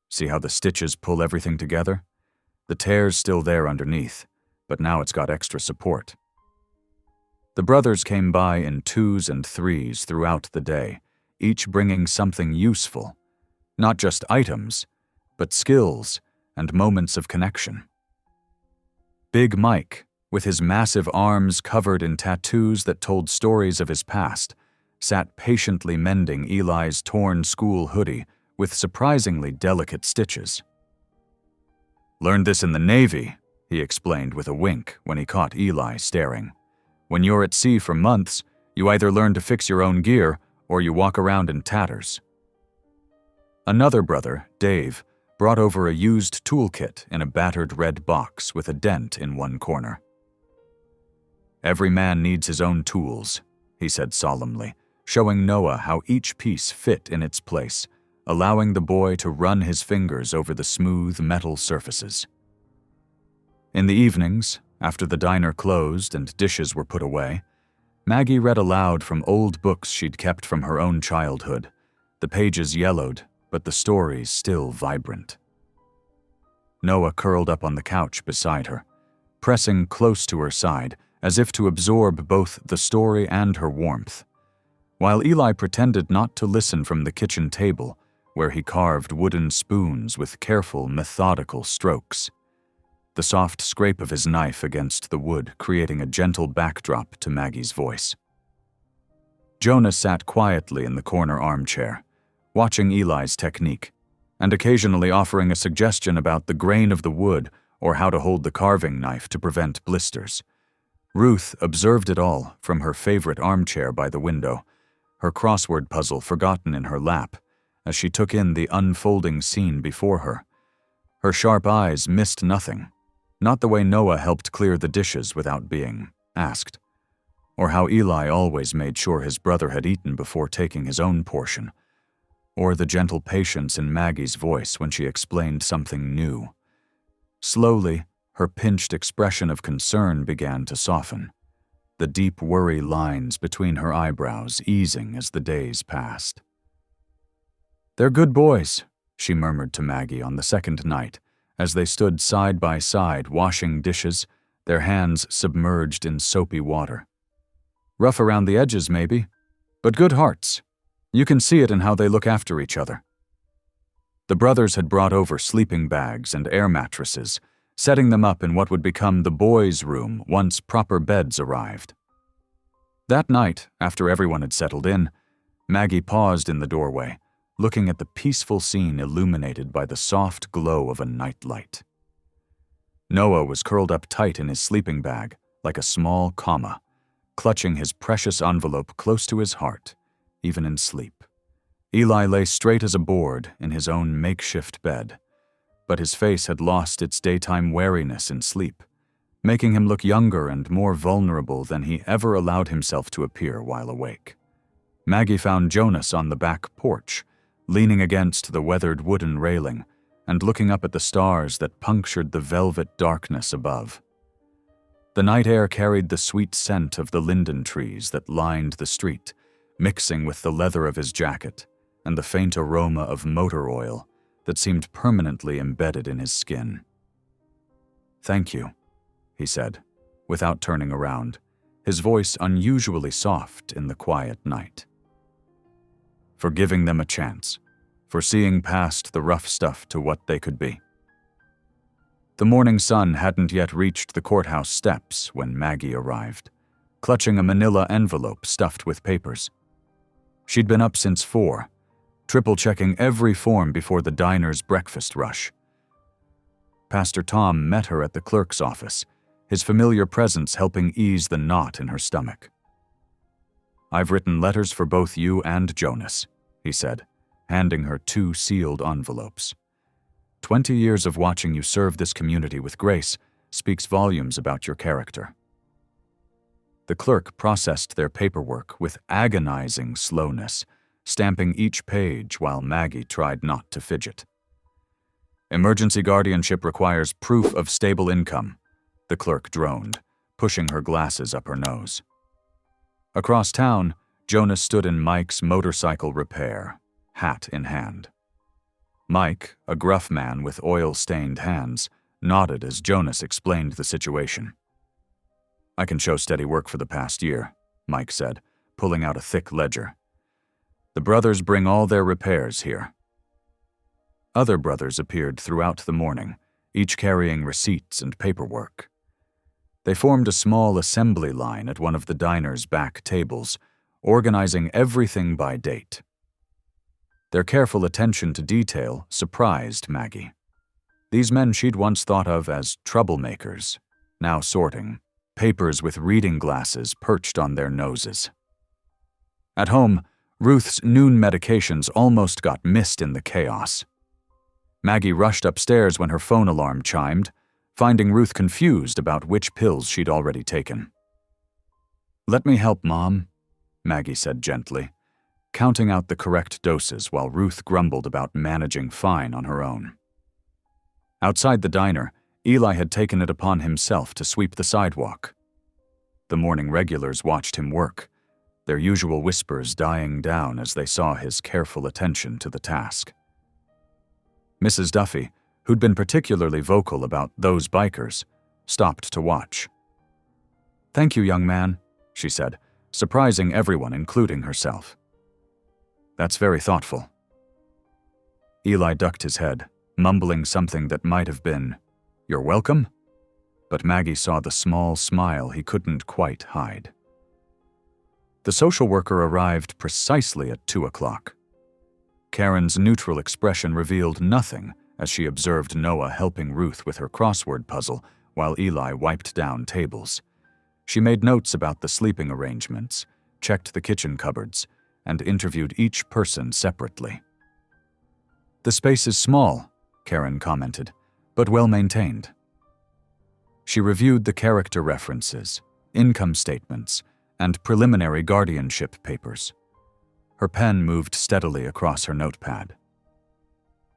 "See how the stitches pull everything together? The tear's still there underneath, but now it's got extra support." The brothers came by in twos and threes throughout the day, each bringing something useful, not just items, but skills and moments of connection. Big Mike, with his massive arms covered in tattoos that told stories of his past, sat patiently mending Eli's torn school hoodie with surprisingly delicate stitches. "Learned this in the Navy," he explained with a wink when he caught Eli staring. "When you're at sea for months, you either learn to fix your own gear or you walk around in tatters." Another brother, Dave, brought over a used toolkit in a battered red box with a dent in one corner. "Every man needs his own tools," he said solemnly, showing Noah how each piece fit in its place, allowing the boy to run his fingers over the smooth metal surfaces. In the evenings, after the diner closed and dishes were put away, Maggie read aloud from old books she'd kept from her own childhood, the pages yellowed, but the stories still vibrant. Noah curled up on the couch beside her, pressing close to her side as if to absorb both the story and her warmth, while Eli pretended not to listen from the kitchen table, where he carved wooden spoons with careful, methodical strokes, the soft scrape of his knife against the wood creating a gentle backdrop to Maggie's voice. Jonas sat quietly in the corner armchair, watching Eli's technique, and occasionally offering a suggestion about the grain of the wood or how to hold the carving knife to prevent blisters. Ruth observed it all from her favorite armchair by the window, her crossword puzzle forgotten in her lap, as she took in the unfolding scene before her. Her sharp eyes missed nothing, not the way Noah helped clear the dishes without being asked, or how Eli always made sure his brother had eaten before taking his own portion, or the gentle patience in Maggie's voice when she explained something new. Slowly, her pinched expression of concern began to soften, the deep worry lines between her eyebrows easing as the days passed. "They're good boys," she murmured to Maggie on the second night, as they stood side by side washing dishes, their hands submerged in soapy water. "Rough around the edges, maybe, but good hearts. You can see it in how they look after each other." The brothers had brought over sleeping bags and air mattresses, setting them up in what would become the boys' room once proper beds arrived. That night, after everyone had settled in, Maggie paused in the doorway, looking at the peaceful scene illuminated by the soft glow of a nightlight. Noah was curled up tight in his sleeping bag, like a small comma, clutching his precious envelope close to his heart, even in sleep. Eli lay straight as a board in his own makeshift bed, but his face had lost its daytime wariness in sleep, making him look younger and more vulnerable than he ever allowed himself to appear while awake. Maggie found Jonas on the back porch, leaning against the weathered wooden railing and looking up at the stars that punctured the velvet darkness above. The night air carried the sweet scent of the linden trees that lined the street, mixing with the leather of his jacket and the faint aroma of motor oil that seemed permanently embedded in his skin. "Thank you," he said, without turning around, his voice unusually soft in the quiet night. "For giving them a chance, for seeing past the rough stuff to what they could be." The morning sun hadn't yet reached the courthouse steps when Maggie arrived, clutching a manila envelope stuffed with papers. She'd been up since 4, triple-checking every form before the diner's breakfast rush. Pastor Tom met her at the clerk's office, his familiar presence helping ease the knot in her stomach. "I've written letters for both you and Jonas," he said, handing her 2 sealed envelopes. 20 years of watching you serve this community with grace speaks volumes about your character." The clerk processed their paperwork with agonizing slowness, stamping each page while Maggie tried not to fidget. "Emergency guardianship requires proof of stable income," the clerk droned, pushing her glasses up her nose. Across town, Jonas stood in Mike's motorcycle repair, hat in hand. Mike, a gruff man with oil-stained hands, nodded as Jonas explained the situation. "I can show steady work for the past year," Mike said, pulling out a thick ledger. "The brothers bring all their repairs here." Other brothers appeared throughout the morning, each carrying receipts and paperwork. They formed a small assembly line at one of the diner's back tables, organizing everything by date. Their careful attention to detail surprised Maggie. These men she'd once thought of as troublemakers, now sorting, papers with reading glasses perched on their noses. At home, Ruth's noon medications almost got missed in the chaos. Maggie rushed upstairs when her phone alarm chimed, finding Ruth confused about which pills she'd already taken. "Let me help, Mom," Maggie said gently, counting out the correct doses while Ruth grumbled about managing fine on her own. Outside the diner, Eli had taken it upon himself to sweep the sidewalk. The morning regulars watched him work, their usual whispers dying down as they saw his careful attention to the task. Mrs. Duffy, who'd been particularly vocal about those bikers, stopped to watch. "Thank you, young man," she said, surprising everyone, including herself. "That's very thoughtful." Eli ducked his head, mumbling something that might have been, "You're welcome?" But Maggie saw the small smile he couldn't quite hide. The social worker arrived precisely at 2 o'clock. Karen's neutral expression revealed nothing as she observed Noah helping Ruth with her crossword puzzle while Eli wiped down tables. She made notes about the sleeping arrangements, checked the kitchen cupboards, and interviewed each person separately. "The space is small," Karen commented, "but well maintained." She reviewed the character references, income statements, and preliminary guardianship papers. Her pen moved steadily across her notepad.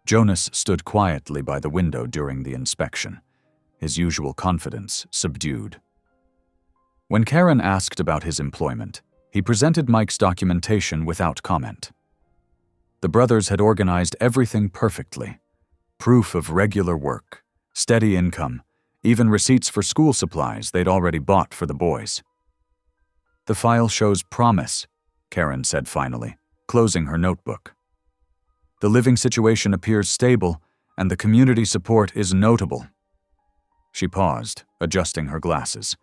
Jonas stood quietly by the window during the inspection, his usual confidence subdued. When Karen asked about his employment, he presented Mike's documentation without comment. The brothers had organized everything perfectly: proof of regular work, steady income, even receipts for school supplies they'd already bought for the boys. "The file shows promise," Karen said finally, closing her notebook. "The living situation appears stable, and the community support is notable." She paused, adjusting her glasses.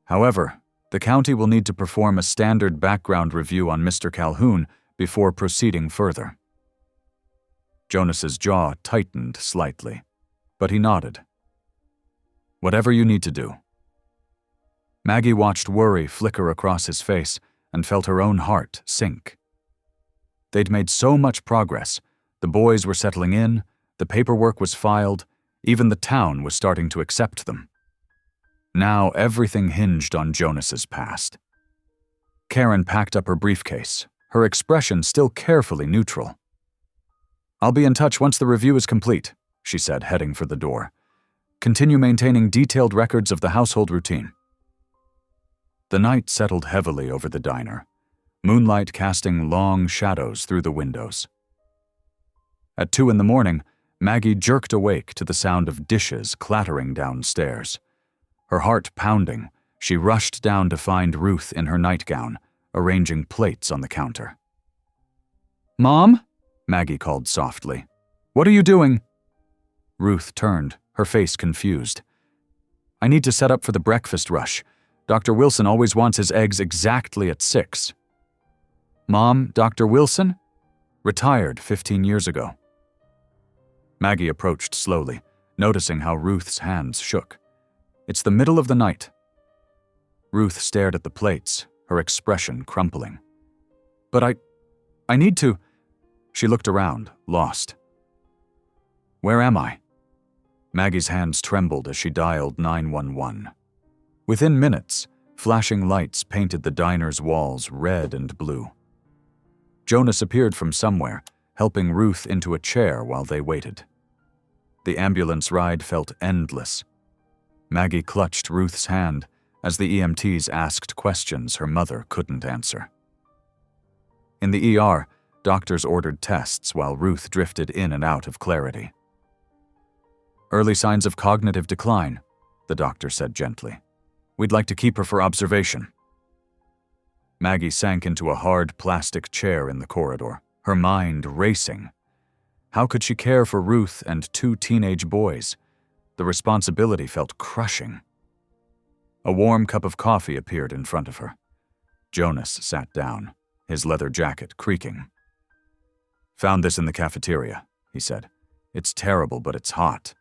"However, the county will need to perform a standard background review on Mr. Calhoun before proceeding further." Jonas's jaw tightened slightly, but he nodded. "Whatever you need to do." Maggie watched worry flicker across his face and felt her own heart sink. They'd made so much progress. The boys were settling in, the paperwork was filed, even the town was starting to accept them. Now everything hinged on Jonas's past. Karen packed up her briefcase, her expression still carefully neutral. "I'll be in touch once the review is complete," she said, heading for the door. "Continue maintaining detailed records of the household routine." The night settled heavily over the diner, moonlight casting long shadows through the windows. At 2 a.m, Maggie jerked awake to the sound of dishes clattering downstairs. Her heart pounding, she rushed down to find Ruth in her nightgown, arranging plates on the counter. "Mom?" Maggie called softly. "What are you doing?" Ruth turned, her face confused. "I need to set up for the breakfast rush. Dr. Wilson always wants his eggs exactly at 6. "Mom, Dr. Wilson? Retired 15 years ago." Maggie approached slowly, noticing how Ruth's hands shook. "It's the middle of the night." Ruth stared at the plates, her expression crumpling. "But I need to..." She looked around, lost. "Where am I?" Maggie's hands trembled as she dialed 911. Within minutes, flashing lights painted the diner's walls red and blue. Jonas appeared from somewhere, helping Ruth into a chair while they waited. The ambulance ride felt endless. Maggie clutched Ruth's hand as the EMTs asked questions her mother couldn't answer. In the ER, doctors ordered tests while Ruth drifted in and out of clarity. "Early signs of cognitive decline," the doctor said gently. "We'd like to keep her for observation." Maggie sank into a hard plastic chair in the corridor, her mind racing. How could she care for Ruth and 2 teenage boys? The responsibility felt crushing. A warm cup of coffee appeared in front of her. Jonas sat down, his leather jacket creaking. "Found this in the cafeteria," he said. "It's terrible, but it's hot."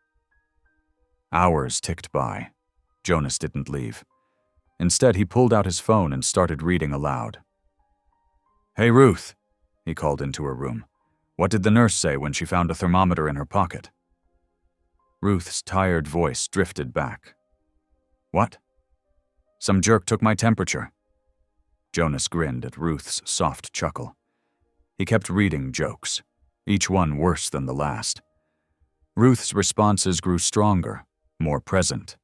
Hours ticked by. Jonas didn't leave. Instead, he pulled out his phone and started reading aloud. "Hey, Ruth," he called into her room. "What did the nurse say when she found a thermometer in her pocket?" Ruth's tired voice drifted back. "What?" "Some jerk took my temperature." Jonas grinned at Ruth's soft chuckle. He kept reading jokes, each one worse than the last. Ruth's responses grew stronger, more present.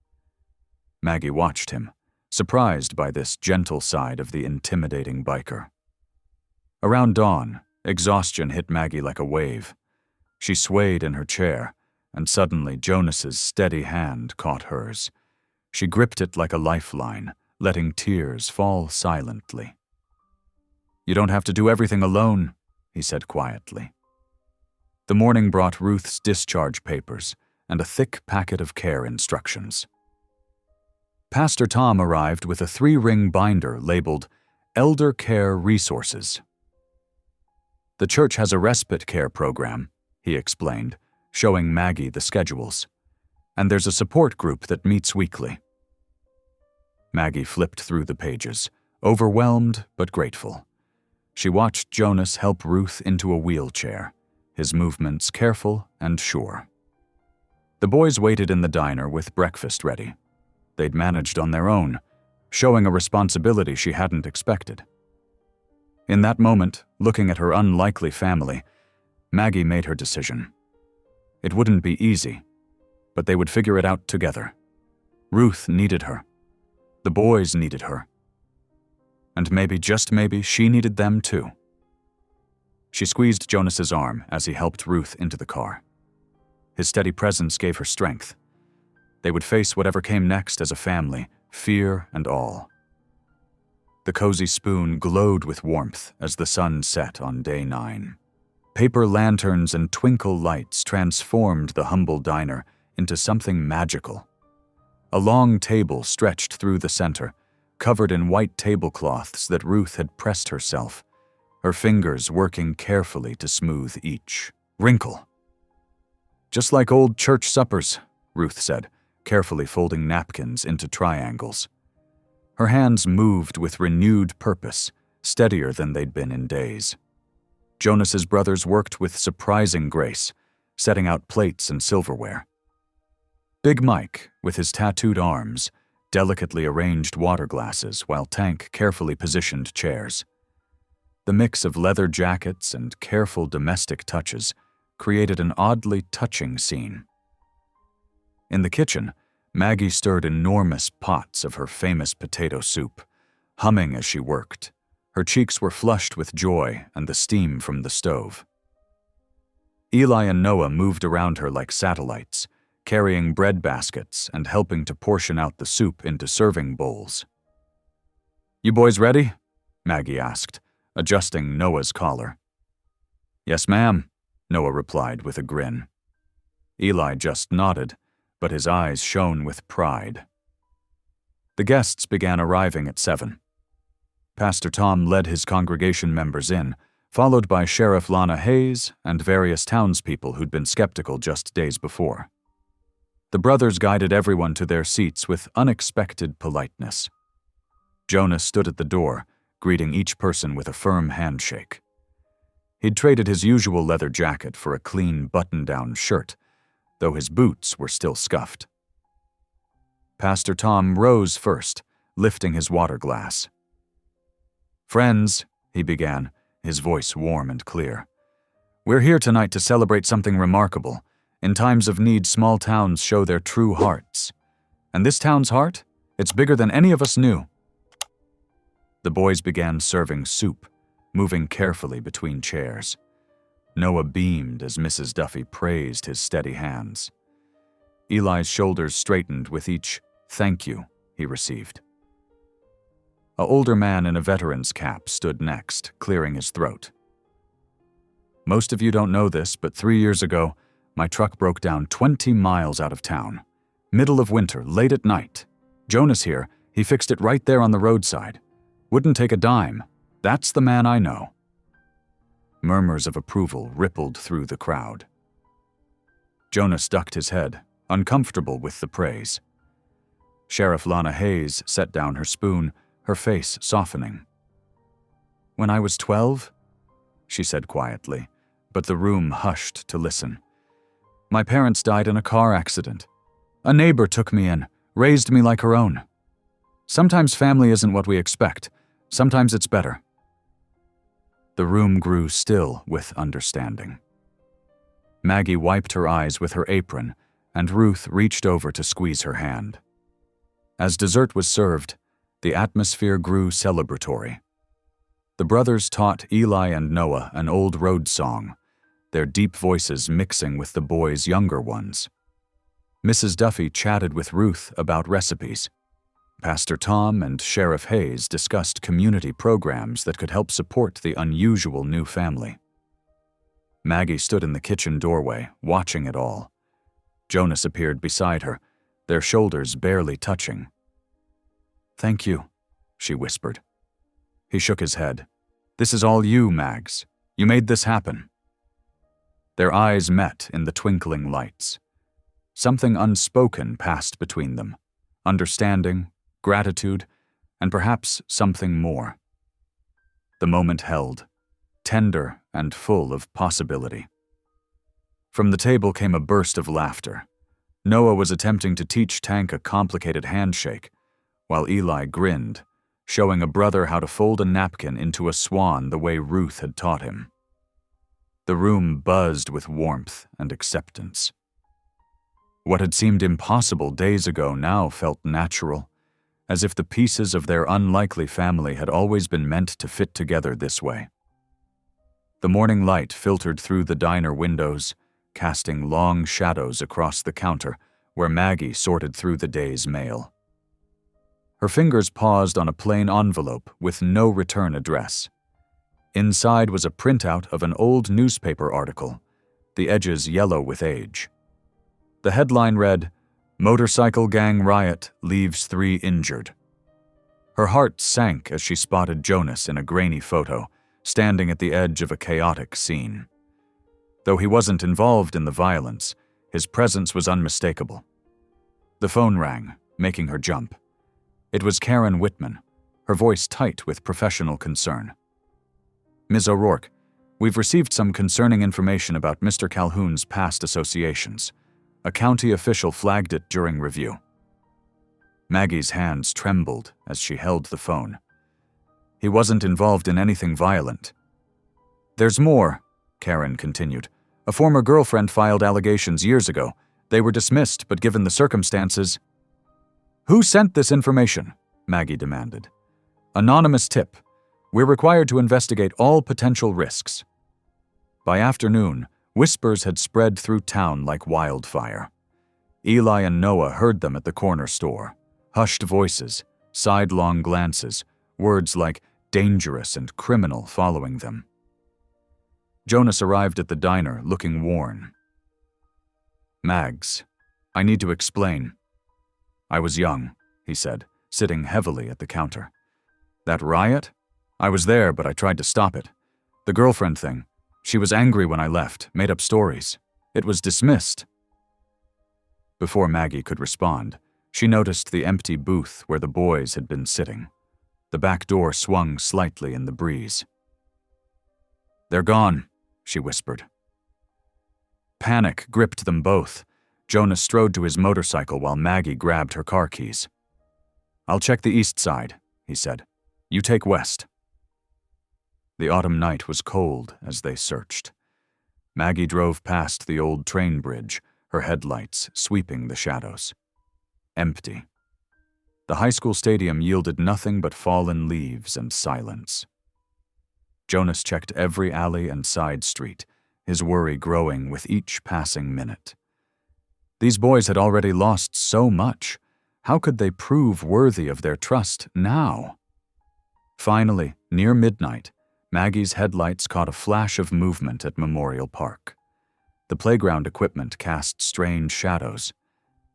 Maggie watched him, surprised by this gentle side of the intimidating biker. Around dawn, exhaustion hit Maggie like a wave. She swayed in her chair, and suddenly Jonas's steady hand caught hers. She gripped it like a lifeline, letting tears fall silently. "You don't have to do everything alone," he said quietly. The morning brought Ruth's discharge papers and a thick packet of care instructions. Pastor Tom arrived with a 3-ring binder labeled Elder Care Resources. "The church has a respite care program," he explained, showing Maggie the schedules. "And there's a support group that meets weekly." Maggie flipped through the pages, overwhelmed but grateful. She watched Jonas help Ruth into a wheelchair, his movements careful and sure. The boys waited in the diner with breakfast ready. They'd managed on their own, showing a responsibility she hadn't expected. In that moment, looking at her unlikely family, Maggie made her decision. It wouldn't be easy, but they would figure it out together. Ruth needed her. The boys needed her. And maybe, just maybe, she needed them too. She squeezed Jonas's arm as he helped Ruth into the car. His steady presence gave her strength. They would face whatever came next as a family, fear and all. The cozy spoon glowed with warmth as the sun set on day 9. Paper lanterns and twinkle lights transformed the humble diner into something magical. A long table stretched through the center, covered in white tablecloths that Ruth had pressed herself, her fingers working carefully to smooth each wrinkle. "Just like old church suppers," Ruth said, carefully folding napkins into triangles. Her hands moved with renewed purpose, steadier than they'd been in days. Jonas's brothers worked with surprising grace, setting out plates and silverware. Big Mike, with his tattooed arms, delicately arranged water glasses while Tank carefully positioned chairs. The mix of leather jackets and careful domestic touches created an oddly touching scene. In the kitchen, Maggie stirred enormous pots of her famous potato soup, humming as she worked. Her cheeks were flushed with joy and the steam from the stove. Eli and Noah moved around her like satellites, carrying bread baskets and helping to portion out the soup into serving bowls. "You boys ready?" Maggie asked, adjusting Noah's collar. "Yes, ma'am," Noah replied with a grin. Eli just nodded, but his eyes shone with pride. The guests began arriving at 7. Pastor Tom led his congregation members in, followed by Sheriff Lana Hayes and various townspeople who'd been skeptical just days before. The brothers guided everyone to their seats with unexpected politeness. Jonas stood at the door, greeting each person with a firm handshake. He'd traded his usual leather jacket for a clean button-down shirt, though his boots were still scuffed. Pastor Tom rose first, lifting his water glass. "Friends," he began, his voice warm and clear, "we're here tonight to celebrate something remarkable. In times of need, small towns show their true hearts. And this town's heart? It's bigger than any of us knew." The boys began serving soup, moving carefully between chairs. Noah beamed as Mrs. Duffy praised his steady hands. Eli's shoulders straightened with each "thank you" he received. An older man in a veteran's cap stood next, clearing his throat. "Most of you don't know this, but 3 years ago, my truck broke down 20 miles out of town. Middle of winter, late at night. Jonas here, he fixed it right there on the roadside. Wouldn't take a dime. That's the man I know." Murmurs of approval rippled through the crowd. Jonas ducked his head, uncomfortable with the praise. Sheriff Lana Hayes set down her spoon, her face softening. "When I was 12, she said quietly, but the room hushed to listen. "My parents died in a car accident. A neighbor took me in, raised me like her own. Sometimes family isn't what we expect. Sometimes it's better." The room grew still with understanding. Maggie wiped her eyes with her apron, and Ruth reached over to squeeze her hand. As dessert was served, the atmosphere grew celebratory. The brothers taught Eli and Noah an old road song, their deep voices mixing with the boys' younger ones. Mrs. Duffy chatted with Ruth about recipes. Pastor Tom and Sheriff Hayes discussed community programs that could help support the unusual new family. Maggie stood in the kitchen doorway, watching it all. Jonas appeared beside her, their shoulders barely touching. "Thank you," she whispered. He shook his head. "This is all you, Mags. You made this happen." Their eyes met in the twinkling lights. Something unspoken passed between them, understanding, gratitude, and perhaps something more. The moment held, tender and full of possibility. From the table came a burst of laughter. Noah was attempting to teach Tank a complicated handshake, while Eli grinned, showing a brother how to fold a napkin into a swan the way Ruth had taught him. The room buzzed with warmth and acceptance. What had seemed impossible days ago now felt natural, as if the pieces of their unlikely family had always been meant to fit together this way. The morning light filtered through the diner windows, casting long shadows across the counter where Maggie sorted through the day's mail. Her fingers paused on a plain envelope with no return address. Inside was a printout of an old newspaper article, the edges yellow with age. The headline read, "Motorcycle Gang Riot Leaves 3 Injured." Her heart sank as she spotted Jonas in a grainy photo, standing at the edge of a chaotic scene. Though he wasn't involved in the violence, his presence was unmistakable. The phone rang, making her jump. It was Karen Whitman, her voice tight with professional concern. "Ms. O'Rourke, we've received some concerning information about Mr. Calhoun's past associations. A county official flagged it during review." Maggie's hands trembled as she held the phone. "He wasn't involved in anything violent." "There's more," Karen continued. "A former girlfriend filed allegations years ago. They were dismissed, but given the circumstances—" "Who sent this information?" Maggie demanded. "Anonymous tip. We're required to investigate all potential risks." By afternoon, whispers had spread through town like wildfire. Eli and Noah heard them at the corner store. Hushed voices, sidelong glances, words like dangerous and criminal following them. Jonas arrived at the diner looking worn. "Mags, I need to explain. I was young," he said, sitting heavily at the counter. "That riot? I was there, but I tried to stop it. The girlfriend thing. She was angry when I left, made up stories. It was dismissed." Before Maggie could respond, she noticed the empty booth where the boys had been sitting. The back door swung slightly in the breeze. "They're gone," she whispered. Panic gripped them both. Jonas strode to his motorcycle while Maggie grabbed her car keys. "I'll check the east side," he said. "You take west." The autumn night was cold as they searched. Maggie drove past the old train bridge, her headlights sweeping the shadows. Empty. The high school stadium yielded nothing but fallen leaves and silence. Jonas checked every alley and side street, his worry growing with each passing minute. These boys had already lost so much. How could they prove worthy of their trust now? Finally, near midnight, Maggie's headlights caught a flash of movement at Memorial Park. The playground equipment cast strange shadows,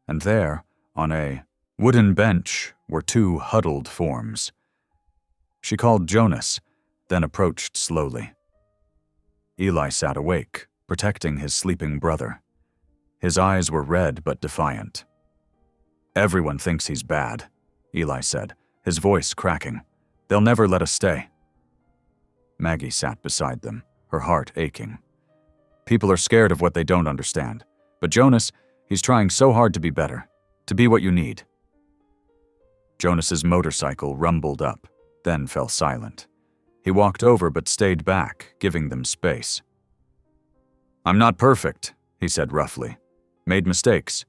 and there, on a wooden bench, were two huddled forms. She called Jonas, then approached slowly. Eli sat awake, protecting his sleeping brother. His eyes were red but defiant. "Everyone thinks he's bad," Eli said, his voice cracking. "They'll never let us stay." Maggie sat beside them, her heart aching. "People are scared of what they don't understand. But Jonas, he's trying so hard to be better, to be what you need." Jonas's motorcycle rumbled up, then fell silent. He walked over but stayed back, giving them space. "I'm not perfect," he said roughly. "Made mistakes.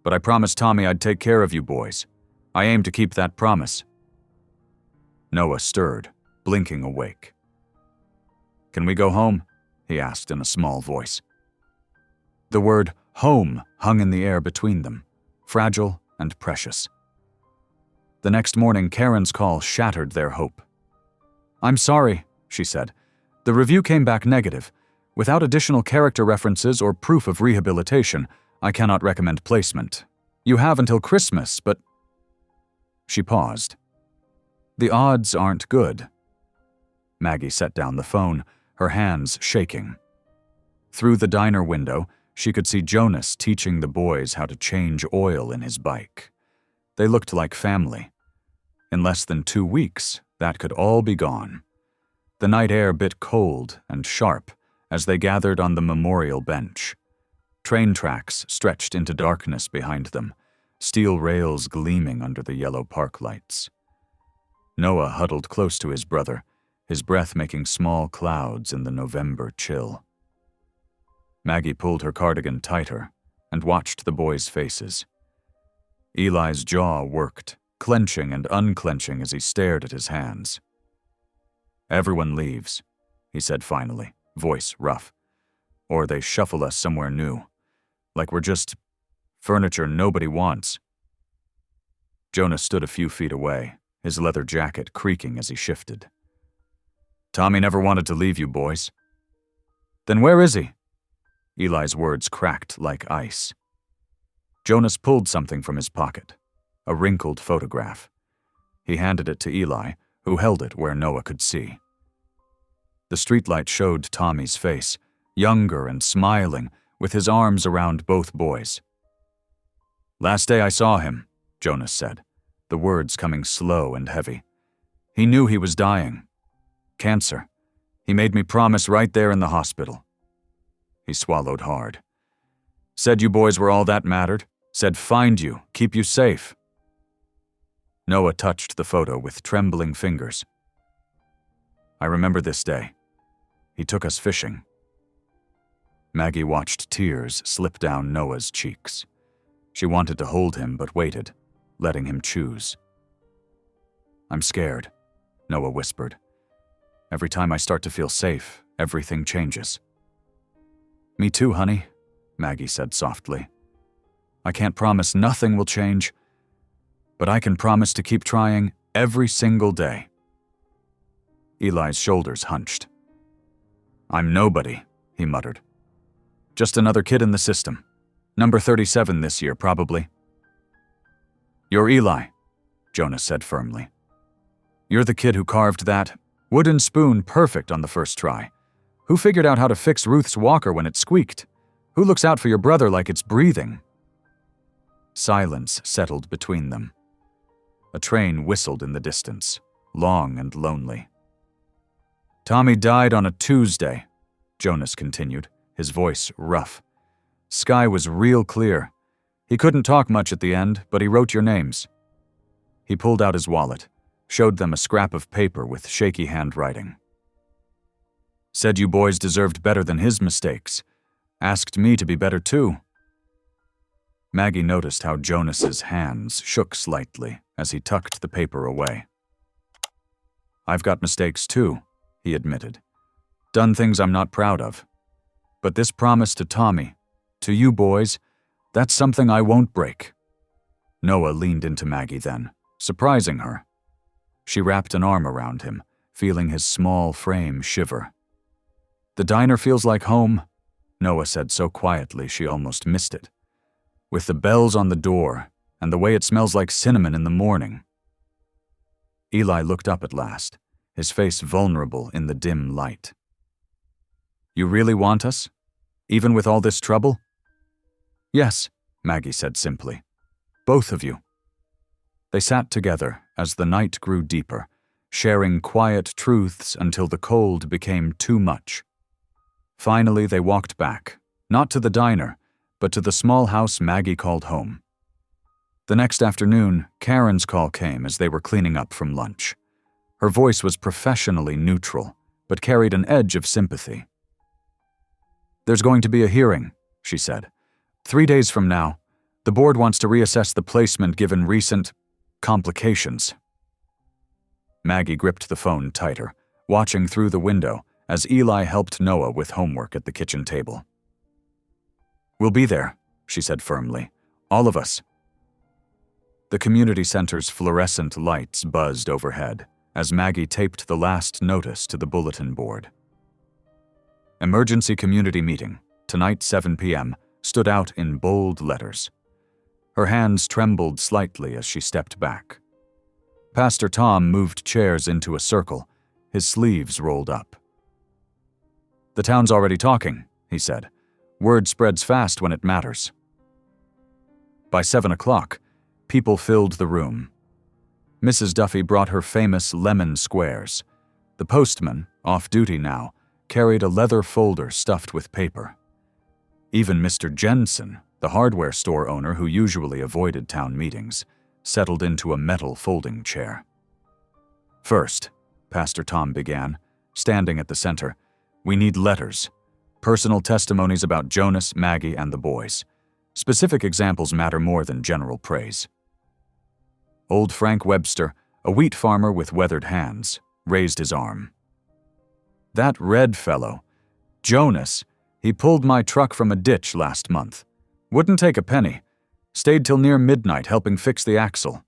But I promised Tommy I'd take care of you boys. I aim to keep that promise." Noah stirred, blinking awake. "Can we go home?" he asked in a small voice. The word home hung in the air between them, fragile and precious. The next morning, Karen's call shattered their hope. "I'm sorry," she said. "The review came back negative. Without additional character references or proof of rehabilitation, I cannot recommend placement. You have until Christmas, but—" She paused. "The odds aren't good." Maggie set down the phone, her hands shaking. Through the diner window, she could see Jonas teaching the boys how to change oil in his bike. They looked like family. In less than 2 weeks, that could all be gone. The night air bit cold and sharp as they gathered on the memorial bench. Train tracks stretched into darkness behind them, steel rails gleaming under the yellow park lights. Noah huddled close to his brother, his breath making small clouds in the November chill. Maggie pulled her cardigan tighter and watched the boys' faces. Eli's jaw worked, clenching and unclenching as he stared at his hands. "Everyone leaves," he said finally, voice rough. "Or they shuffle us somewhere new. Like we're just furniture nobody wants." Jonas stood a few feet away, his leather jacket creaking as he shifted. "Tommy never wanted to leave you boys." "Then where is he?" Eli's words cracked like ice. Jonas pulled something from his pocket, a wrinkled photograph. He handed it to Eli, who held it where Noah could see. The streetlight showed Tommy's face, younger and smiling, with his arms around both boys. "Last day I saw him," Jonas said, the words coming slow and heavy. "He knew he was dying. Cancer. He made me promise right there in the hospital." He swallowed hard. "Said you boys were all that mattered. Said find you, keep you safe." Noah touched the photo with trembling fingers. "I remember this day. He took us fishing." Maggie watched tears slip down Noah's cheeks. She wanted to hold him but waited, letting him choose. "I'm scared," Noah whispered. "Every time I start to feel safe, everything changes." "Me too, honey," Maggie said softly. "I can't promise nothing will change, but I can promise to keep trying every single day." Eli's shoulders hunched. "I'm nobody," he muttered. "Just another kid in the system. Number 37 this year, probably." "You're Eli," Jonas said firmly. "You're the kid who carved that wooden spoon perfect on the first try. Who figured out how to fix Ruth's walker when it squeaked? Who looks out for your brother like it's breathing?" Silence settled between them. A train whistled in the distance, long and lonely. "Tommy died on a Tuesday," Jonas continued, his voice rough. "Sky was real clear. He couldn't talk much at the end, but he wrote your names." He pulled out his wallet, showed them a scrap of paper with shaky handwriting. "Said you boys deserved better than his mistakes. Asked me to be better too." Maggie noticed how Jonas's hands shook slightly as he tucked the paper away. "I've got mistakes too," he admitted. "Done things I'm not proud of. But this promise to Tommy, to you boys, that's something I won't break." Noah leaned into Maggie then, surprising her. She wrapped an arm around him, feeling his small frame shiver. "The diner feels like home," Noah said so quietly she almost missed it. "With the bells on the door and the way it smells like cinnamon in the morning." Eli looked up at last, his face vulnerable in the dim light. "You really want us? Even with all this trouble?" "Yes," Maggie said simply. "Both of you." They sat together as the night grew deeper, sharing quiet truths until the cold became too much. Finally, they walked back, not to the diner, but to the small house Maggie called home. The next afternoon, Karen's call came as they were cleaning up from lunch. Her voice was professionally neutral, but carried an edge of sympathy. "There's going to be a hearing," she said. 3 days from now, the board wants to reassess the placement given recent complications." Maggie gripped the phone tighter, watching through the window as Eli helped Noah with homework at the kitchen table. "We'll be there," she said firmly. "All of us." The community center's fluorescent lights buzzed overhead as Maggie taped the last notice to the bulletin board. "Emergency community meeting, tonight 7 p.m., stood out in bold letters. Her hands trembled slightly as she stepped back. Pastor Tom moved chairs into a circle, his sleeves rolled up. "The town's already talking," he said. "Word spreads fast when it matters." By 7 o'clock, people filled the room. Mrs. Duffy brought her famous lemon squares. The postman, off duty now, carried a leather folder stuffed with paper. Even Mr. Jensen, the hardware store owner who usually avoided town meetings, settled into a metal folding chair. "First," Pastor Tom began, standing at the center, "we need letters. Personal testimonies about Jonas, Maggie, and the boys. Specific examples matter more than general praise." Old Frank Webster, a wheat farmer with weathered hands, raised his arm. "That red fellow, Jonas, he pulled my truck from a ditch last month. Wouldn't take a penny. Stayed till near midnight helping fix the axle."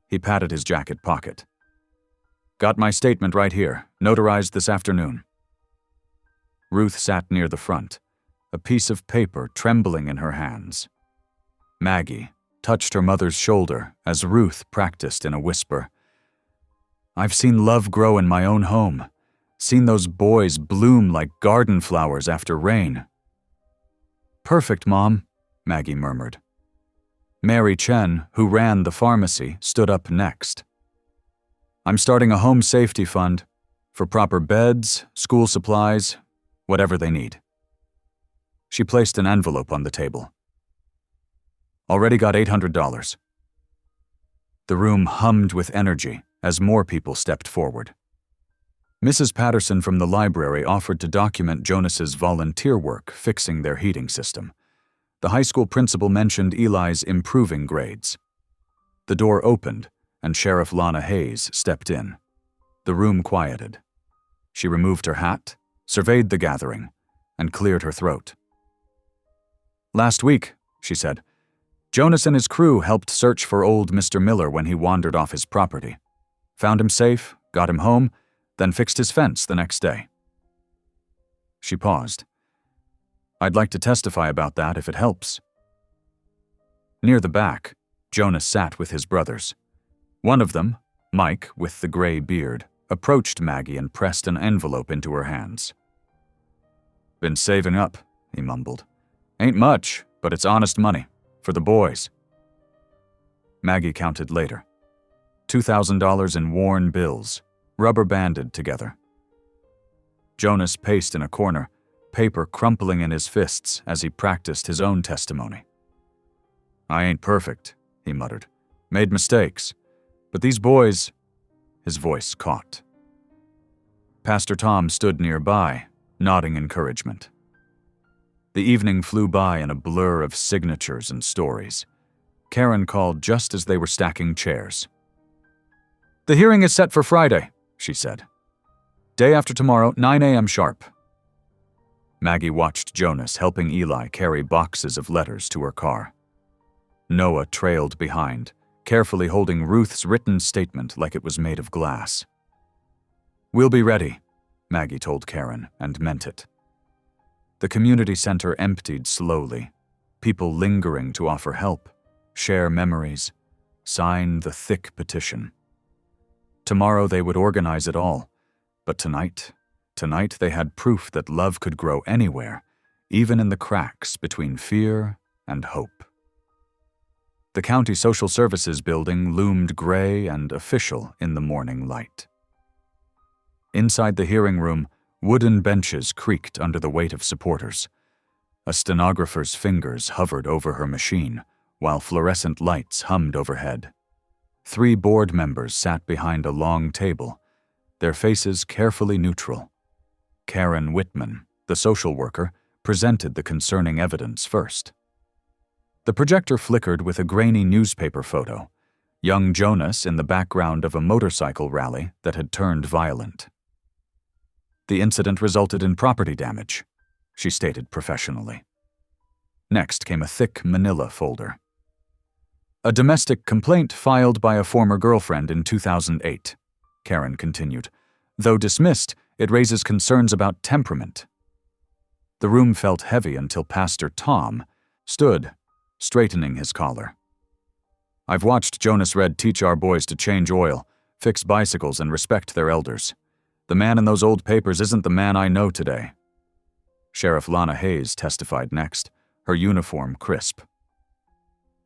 He patted his jacket pocket. "Got my statement right here, notarized this afternoon." Ruth sat near the front, a piece of paper trembling in her hands. Maggie touched her mother's shoulder as Ruth practiced in a whisper. "I've seen love grow in my own home. Seen those boys bloom like garden flowers after rain." "Perfect, Mom," Maggie murmured. Mary Chen, who ran the pharmacy, stood up next. "I'm starting a home safety fund for proper beds, school supplies, whatever they need." She placed an envelope on the table. "Already got $800. The room hummed with energy as more people stepped forward. Mrs. Patterson from the library offered to document Jonas's volunteer work fixing their heating system. The high school principal mentioned Eli's improving grades. The door opened, and Sheriff Lana Hayes stepped in. The room quieted. She removed her hat, surveyed the gathering, and cleared her throat. "Last week," she said, "Jonas and his crew helped search for old Mr. Miller when he wandered off his property. Found him safe, got him home, then fixed his fence the next day." She paused. "I'd like to testify about that if it helps." Near the back, Jonas sat with his brothers. One of them, Mike with the gray beard, approached Maggie and pressed an envelope into her hands. "Been saving up," he mumbled. "Ain't much, but it's honest money. For the boys." Maggie counted later. $2,000 in worn bills, rubber-banded together. Jonas paced in a corner, paper crumpling in his fists as he practiced his own testimony. I ain't perfect, he muttered. Made mistakes. But these boys... His voice caught. Pastor Tom stood nearby, nodding encouragement. The evening flew by in a blur of signatures and stories. Karen called just as they were stacking chairs. The hearing is set for Friday, she said. Day after tomorrow, 9 a.m. sharp. Maggie watched Jonas helping Eli carry boxes of letters to her car. Noah trailed behind, carefully holding Ruth's written statement like it was made of glass. We'll be ready, Maggie told Karen, and meant it. The community center emptied slowly, people lingering to offer help, share memories, sign the thick petition. Tomorrow they would organize it all, but tonight they had proof that love could grow anywhere, even in the cracks between fear and hope. The County Social Services building loomed gray and official in the morning light. Inside the hearing room, wooden benches creaked under the weight of supporters. A stenographer's fingers hovered over her machine, while fluorescent lights hummed overhead. 3 board members sat behind a long table, their faces carefully neutral. Karen Whitman, the social worker, presented the concerning evidence first. The projector flickered with a grainy newspaper photo, young Jonas in the background of a motorcycle rally that had turned violent. The incident resulted in property damage, she stated professionally. Next came a thick manila folder. A domestic complaint filed by a former girlfriend in 2008, Karen continued. Though dismissed, it raises concerns about temperament. The room felt heavy until Pastor Tom stood, straightening his collar. I've watched Jonas Red teach our boys to change oil, fix bicycles, and respect their elders. The man in those old papers isn't the man I know today. Sheriff Lana Hayes testified next, her uniform crisp.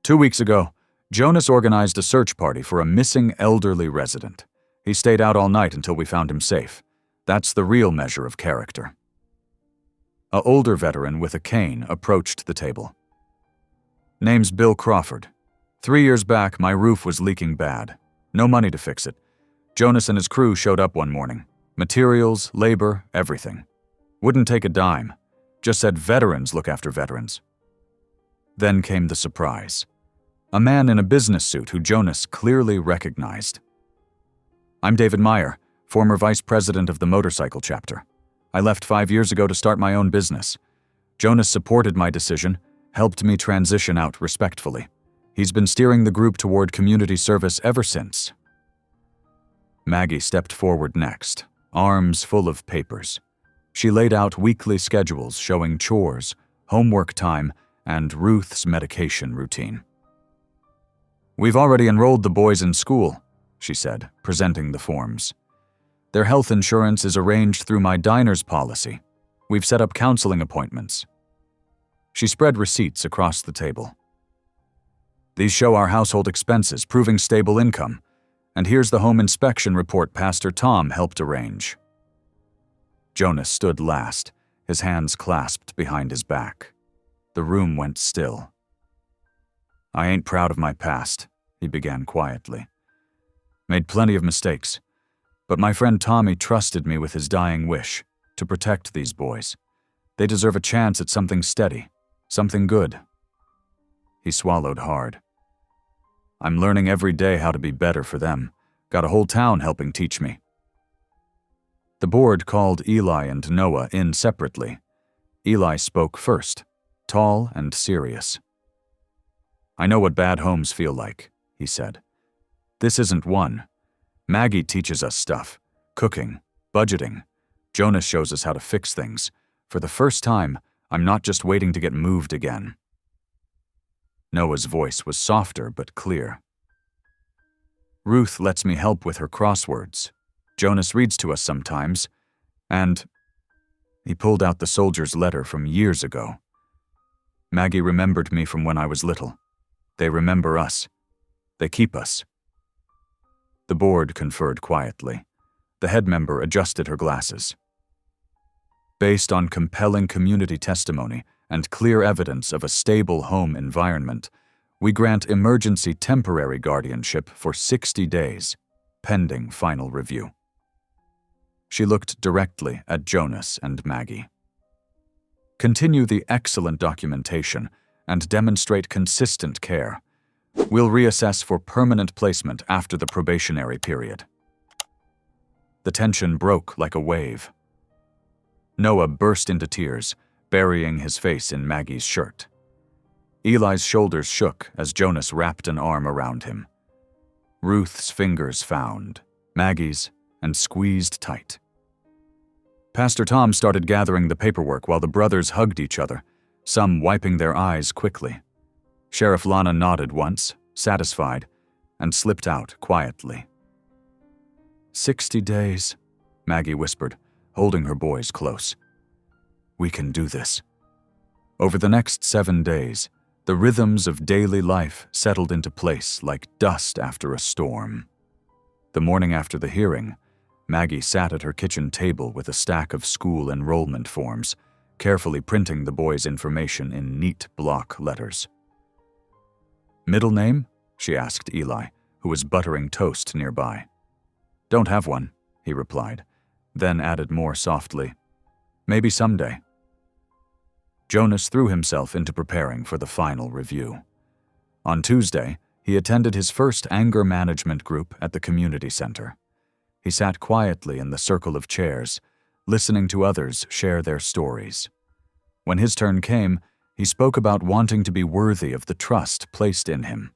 2 weeks ago, Jonas organized a search party for a missing elderly resident. He stayed out all night until we found him safe. That's the real measure of character. An older veteran with a cane approached the table. Name's Bill Crawford. 3 years back, my roof was leaking bad. No money to fix it. Jonas and his crew showed up one morning. Materials, labor, everything. Wouldn't take a dime. Just said veterans look after veterans. Then came the surprise. A man in a business suit who Jonas clearly recognized. I'm David Meyer, former vice president of the motorcycle chapter. I left 5 years ago to start my own business. Jonas supported my decision, helped me transition out respectfully. He's been steering the group toward community service ever since. Maggie stepped forward next, arms full of papers. She laid out weekly schedules showing chores, homework time, and Ruth's medication routine. We've already enrolled the boys in school, she said, presenting the forms. Their health insurance is arranged through my diner's policy. We've set up counseling appointments. She spread receipts across the table. These show our household expenses, proving stable income. And here's the home inspection report Pastor Tom helped arrange. Jonas stood last, his hands clasped behind his back. The room went still. I ain't proud of my past, he began quietly. Made plenty of mistakes. But my friend Tommy trusted me with his dying wish, to protect these boys. They deserve a chance at something steady, something good. He swallowed hard. I'm learning every day how to be better for them. Got a whole town helping teach me. The board called Eli and Noah in separately. Eli spoke first, tall and serious. I know what bad homes feel like, he said. This isn't one. Maggie teaches us stuff, cooking, budgeting. Jonas shows us how to fix things. For the first time, I'm not just waiting to get moved again. Noah's voice was softer but clear. Ruth lets me help with her crosswords. Jonas reads to us sometimes, and he pulled out the soldier's letter from years ago. Maggie remembered me from when I was little. They remember us. They keep us. The board conferred quietly. The head member adjusted her glasses. Based on compelling community testimony and clear evidence of a stable home environment, We grant emergency temporary guardianship for 60 days, pending final review. She looked directly at Jonas and Maggie. Continue the excellent documentation and demonstrate consistent care. We'll reassess for permanent placement after the probationary period. The tension broke like a wave. Noah burst into tears, burying his face in Maggie's shirt. Eli's shoulders shook as Jonas wrapped an arm around him. Ruth's fingers found Maggie's and squeezed tight. Pastor Tom started gathering the paperwork while the brothers hugged each other, some wiping their eyes quickly. Sheriff Lana nodded once, satisfied, and slipped out quietly. 60 days, Maggie whispered, holding her boys close. We can do this. Over the next 7 days, the rhythms of daily life settled into place like dust after a storm. The morning after the hearing, Maggie sat at her kitchen table with a stack of school enrollment forms, carefully printing the boys' information in neat block letters. Middle name? She asked Eli, who was buttering toast nearby. Don't have one, he replied, then added more softly, maybe someday. Jonas threw himself into preparing for the final review. On Tuesday, he attended his first anger management group at the community center. He sat quietly in the circle of chairs, listening to others share their stories. When his turn came, he spoke about wanting to be worthy of the trust placed in him.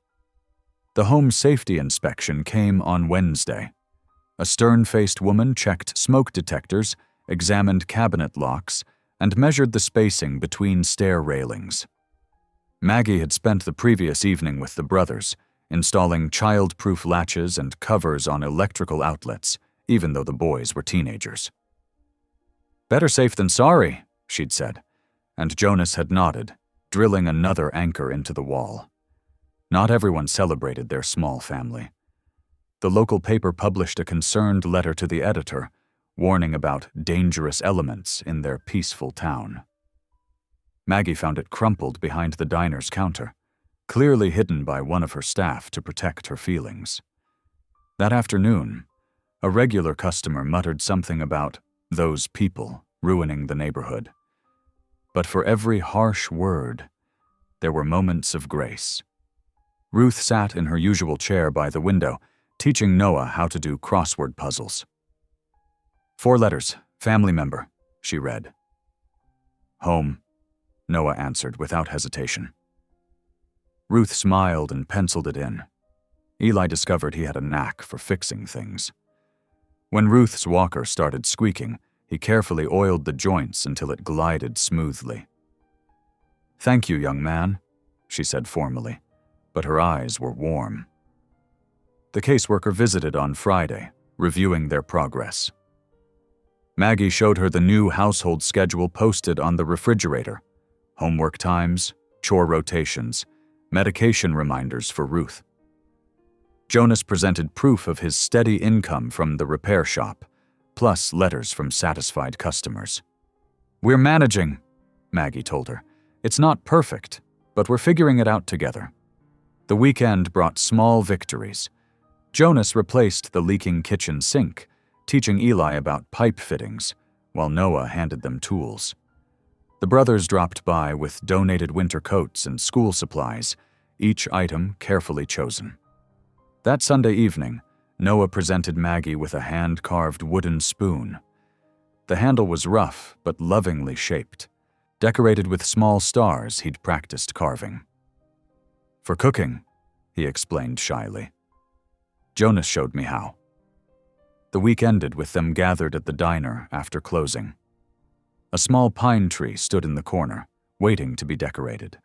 The home safety inspection came on Wednesday. A stern-faced woman checked smoke detectors, examined cabinet locks, and measured the spacing between stair railings. Maggie had spent the previous evening with the brothers, installing child-proof latches and covers on electrical outlets, even though the boys were teenagers. Better safe than sorry, she'd said, and Jonas had nodded, drilling another anchor into the wall. Not everyone celebrated their small family. The local paper published a concerned letter to the editor, warning about dangerous elements in their peaceful town. Maggie found it crumpled behind the diner's counter, clearly hidden by one of her staff to protect her feelings. That afternoon, a regular customer muttered something about those people ruining the neighborhood. But for every harsh word, there were moments of grace. Ruth sat in her usual chair by the window, teaching Noah how to do crossword puzzles. 4 letters, family member, she read. Home, Noah answered without hesitation. Ruth smiled and penciled it in. Eli discovered he had a knack for fixing things. When Ruth's walker started squeaking, he carefully oiled the joints until it glided smoothly. Thank you, young man, she said formally, but her eyes were warm. The caseworker visited on Friday, reviewing their progress. Maggie showed her the new household schedule posted on the refrigerator: homework times, chore rotations, medication reminders for Ruth. Jonas presented proof of his steady income from the repair shop, plus letters from satisfied customers. We're managing, Maggie told her. It's not perfect, but we're figuring it out together. The weekend brought small victories. Jonas replaced the leaking kitchen sink, teaching Eli about pipe fittings, while Noah handed them tools. The brothers dropped by with donated winter coats and school supplies, each item carefully chosen. That Sunday evening, Noah presented Maggie with a hand-carved wooden spoon. The handle was rough but lovingly shaped, decorated with small stars he'd practiced carving. For cooking, he explained shyly. Jonas showed me how. The week ended with them gathered at the diner after closing. A small pine tree stood in the corner, waiting to be decorated.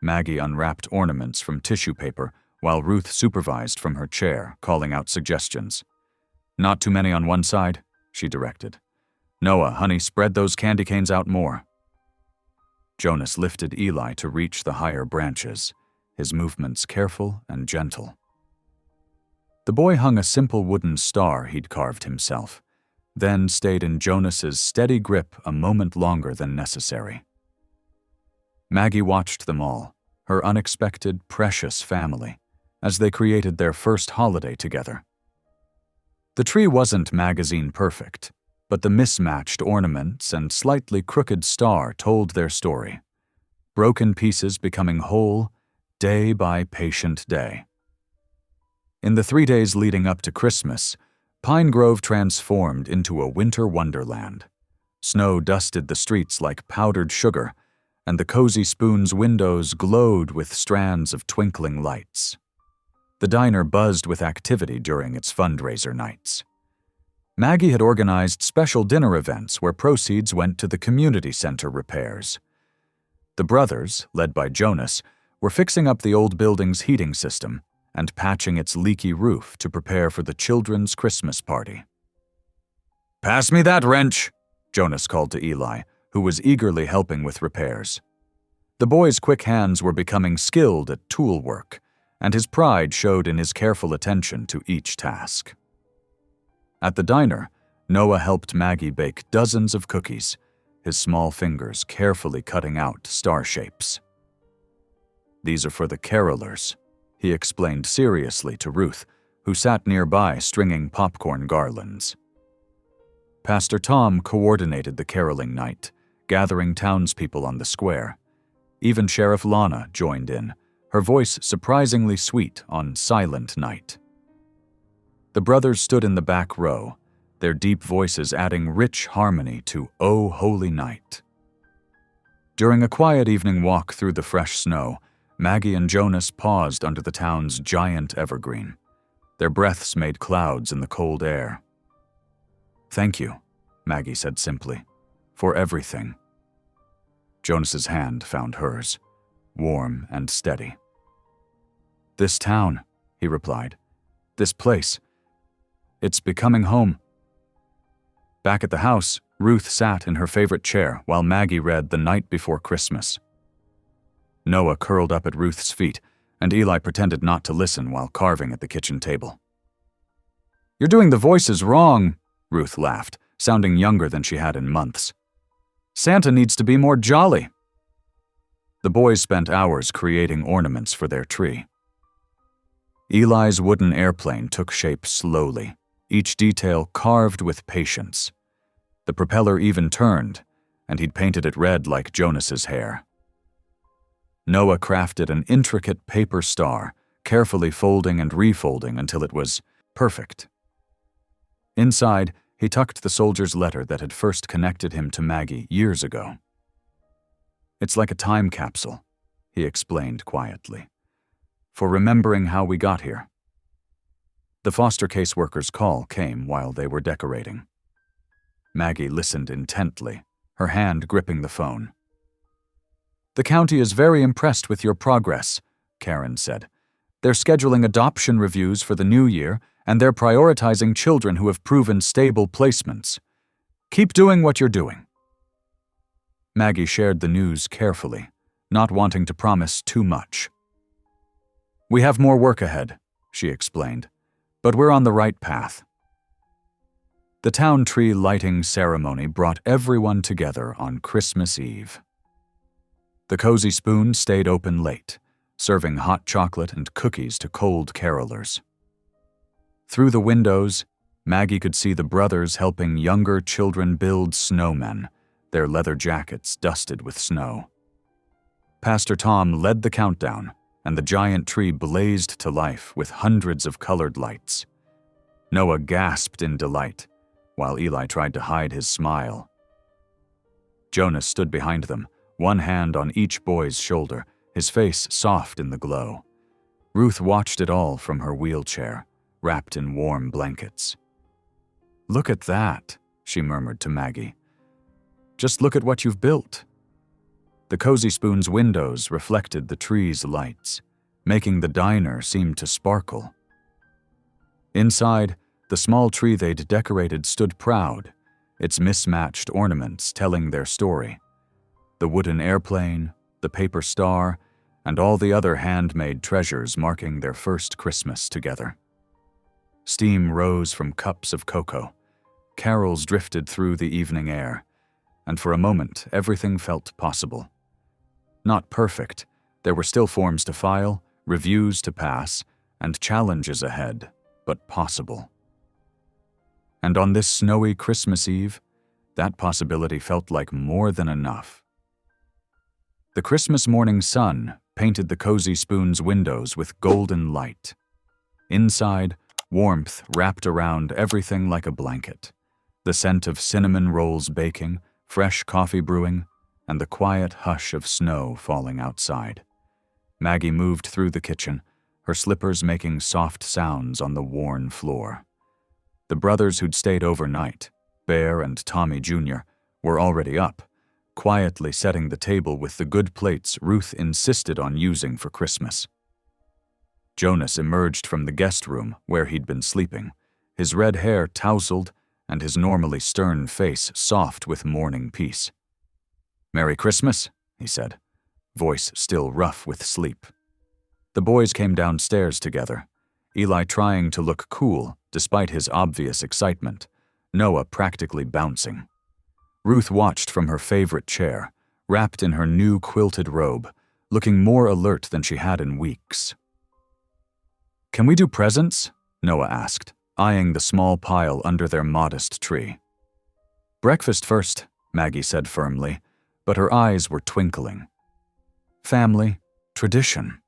Maggie unwrapped ornaments from tissue paper while Ruth supervised from her chair, calling out suggestions. Not too many on one side, she directed. Noah, honey, spread those candy canes out more. Jonas lifted Eli to reach the higher branches, his movements careful and gentle. The boy hung a simple wooden star he'd carved himself, then stayed in Jonas's steady grip a moment longer than necessary. Maggie watched them all, her unexpected, precious family, as they created their first holiday together. The tree wasn't magazine perfect, but the mismatched ornaments and slightly crooked star told their story, broken pieces becoming whole day by patient day. In the 3 days leading up to Christmas, Pine Grove transformed into a winter wonderland. Snow dusted the streets like powdered sugar, and the Cozy Spoon's windows glowed with strands of twinkling lights. The diner buzzed with activity during its fundraiser nights. Maggie had organized special dinner events where proceeds went to the community center repairs. The brothers, led by Jonas, were fixing up the old building's heating system and patching its leaky roof to prepare for the children's Christmas party. "Pass me that wrench," Jonas called to Eli, who was eagerly helping with repairs. The boy's quick hands were becoming skilled at tool work, and his pride showed in his careful attention to each task. At the diner, Noah helped Maggie bake dozens of cookies, his small fingers carefully cutting out star shapes. "These are for the carolers," he explained seriously to Ruth, who sat nearby stringing popcorn garlands. Pastor Tom coordinated the caroling night, gathering townspeople on the square. Even Sheriff Lana joined in, her voice surprisingly sweet on Silent Night. The brothers stood in the back row, their deep voices adding rich harmony to "O Holy Night." During a quiet evening walk through the fresh snow, Maggie and Jonas paused under the town's giant evergreen. Their breaths made clouds in the cold air. "Thank you," Maggie said simply, "for everything." Jonas's hand found hers, warm and steady. "This town," he replied. "This place. It's becoming home." Back at the house, Ruth sat in her favorite chair while Maggie read The Night Before Christmas. Noah curled up at Ruth's feet, and Eli pretended not to listen while carving at the kitchen table. "You're doing the voices wrong," Ruth laughed, sounding younger than she had in months. "Santa needs to be more jolly." The boys spent hours creating ornaments for their tree. Eli's wooden airplane took shape slowly, each detail carved with patience. The propeller even turned, and he'd painted it red like Jonas's hair. Noah crafted an intricate paper star, carefully folding and refolding until it was perfect. Inside, he tucked the soldier's letter that had first connected him to Maggie years ago. "It's like a time capsule," he explained quietly, "for remembering how we got here." The foster caseworker's call came while they were decorating. Maggie listened intently, her hand gripping the phone. "The county is very impressed with your progress," Karen said. "They're scheduling adoption reviews for the new year, and they're prioritizing children who have proven stable placements. Keep doing what you're doing." Maggie shared the news carefully, not wanting to promise too much. "We have more work ahead," she explained, "but we're on the right path." The town tree lighting ceremony brought everyone together on Christmas Eve. The Cozy Spoon stayed open late, serving hot chocolate and cookies to cold carolers. Through the windows, Maggie could see the brothers helping younger children build snowmen, their leather jackets dusted with snow. Pastor Tom led the countdown, and the giant tree blazed to life with hundreds of colored lights. Noah gasped in delight, while Eli tried to hide his smile. Jonas stood behind them, one hand on each boy's shoulder, his face soft in the glow. Ruth watched it all from her wheelchair, wrapped in warm blankets. "Look at that," she murmured to Maggie. "Just look at what you've built." The Cozy Spoon's windows reflected the tree's lights, making the diner seem to sparkle. Inside, the small tree they'd decorated stood proud, its mismatched ornaments telling their story. The wooden airplane, the paper star, and all the other handmade treasures marking their first Christmas together. Steam rose from cups of cocoa. Carols drifted through the evening air, and for a moment everything felt possible. Not perfect, There were still forms to file, reviews to pass, and challenges ahead, but possible. And on this snowy Christmas Eve, that possibility felt like more than enough. The Christmas morning sun painted the Cozy Spoon's windows with golden light. Inside, warmth wrapped around everything like a blanket. The scent of cinnamon rolls baking, fresh coffee brewing, and the quiet hush of snow falling outside. Maggie moved through the kitchen, her slippers making soft sounds on the worn floor. The brothers who'd stayed overnight, Bear and Tommy Jr., were already up, quietly setting the table with the good plates Ruth insisted on using for Christmas. Jonas emerged from the guest room where he'd been sleeping, his red hair tousled and his normally stern face soft with morning peace. "Merry Christmas," he said, voice still rough with sleep. The boys came downstairs together, Eli trying to look cool despite his obvious excitement, Noah practically bouncing. Ruth watched from her favorite chair, wrapped in her new quilted robe, looking more alert than she had in weeks. "Can we do presents?" Noah asked, eyeing the small pile under their modest tree. "Breakfast first," Maggie said firmly, but her eyes were twinkling. "Family, tradition."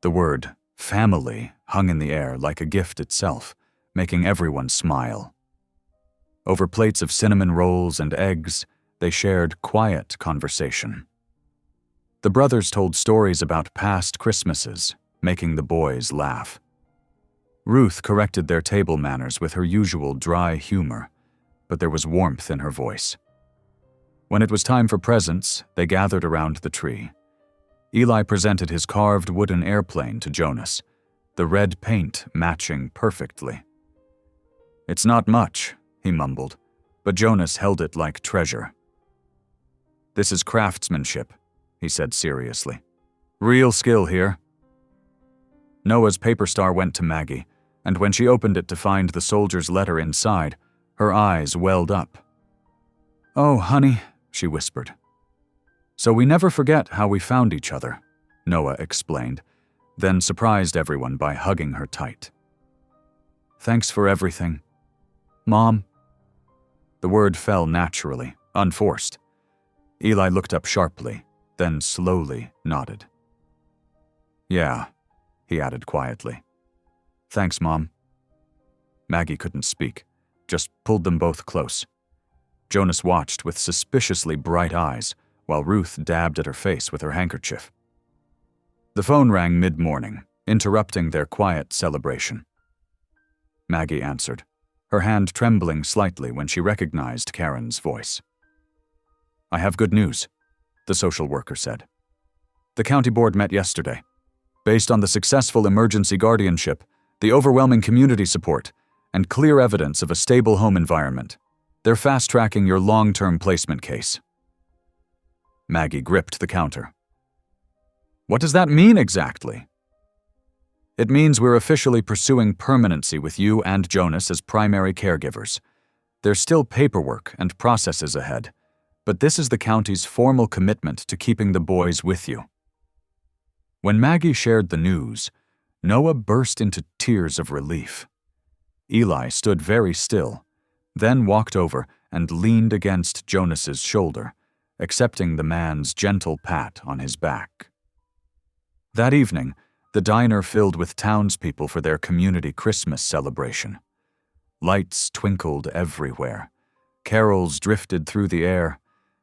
The word family hung in the air like a gift itself, making everyone smile. Over plates of cinnamon rolls and eggs, they shared quiet conversation. The brothers told stories about past Christmases, making the boys laugh. Ruth corrected their table manners with her usual dry humor, but there was warmth in her voice. When it was time for presents, they gathered around the tree. Eli presented his carved wooden airplane to Jonas, the red paint matching perfectly. "It's not much," he mumbled, but Jonas held it like treasure. "This is craftsmanship," he said seriously. "Real skill here." Noah's paper star went to Maggie, and when she opened it to find the soldier's letter inside, her eyes welled up. "Oh, honey," she whispered. "So we never forget how we found each other," Noah explained, then surprised everyone by hugging her tight. "Thanks for everything. Mom." The word fell naturally, unforced. Eli looked up sharply, then slowly nodded. "Yeah," he added quietly. "Thanks, Mom." Maggie couldn't speak, just pulled them both close. Jonas watched with suspiciously bright eyes, while Ruth dabbed at her face with her handkerchief. The phone rang mid-morning, interrupting their quiet celebration. Maggie answered, her hand trembling slightly when she recognized Karen's voice. "I have good news," the social worker said. "The county board met yesterday. Based on the successful emergency guardianship, the overwhelming community support, and clear evidence of a stable home environment, they're fast-tracking your long-term placement case." Maggie gripped the counter. "What does that mean exactly?" "It means we're officially pursuing permanency with you and Jonas as primary caregivers. There's still paperwork and processes ahead, but this is the county's formal commitment to keeping the boys with you." When Maggie shared the news, Noah burst into tears of relief. Eli stood very still, then walked over and leaned against Jonas's shoulder, accepting the man's gentle pat on his back. That evening, the diner filled with townspeople for their community Christmas celebration. Lights twinkled everywhere, carols drifted through the air,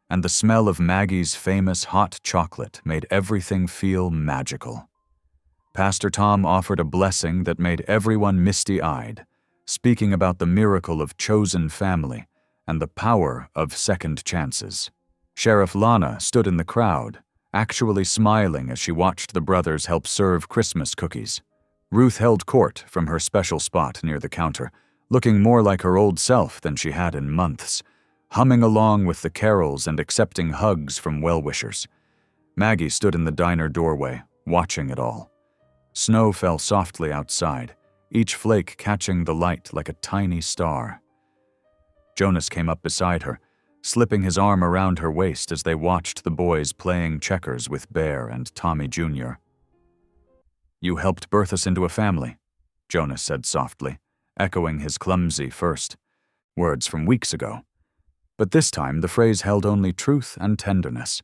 and the smell of Maggie's famous hot chocolate made everything feel magical. Pastor Tom offered a blessing that made everyone misty-eyed, speaking about the miracle of chosen family and the power of second chances. Sheriff Lana stood in the crowd, actually smiling as she watched the brothers help serve Christmas cookies. Ruth held court from her special spot near the counter, looking more like her old self than she had in months, humming along with the carols and accepting hugs from well-wishers. Maggie stood in the diner doorway, watching it all. Snow fell softly outside, each flake catching the light like a tiny star. Jonas came up beside her, slipping his arm around her waist as they watched the boys playing checkers with Bear and Tommy Jr. "You helped birth us into a family," Jonas said softly, echoing his clumsy first words from weeks ago. But this time the phrase held only truth and tenderness.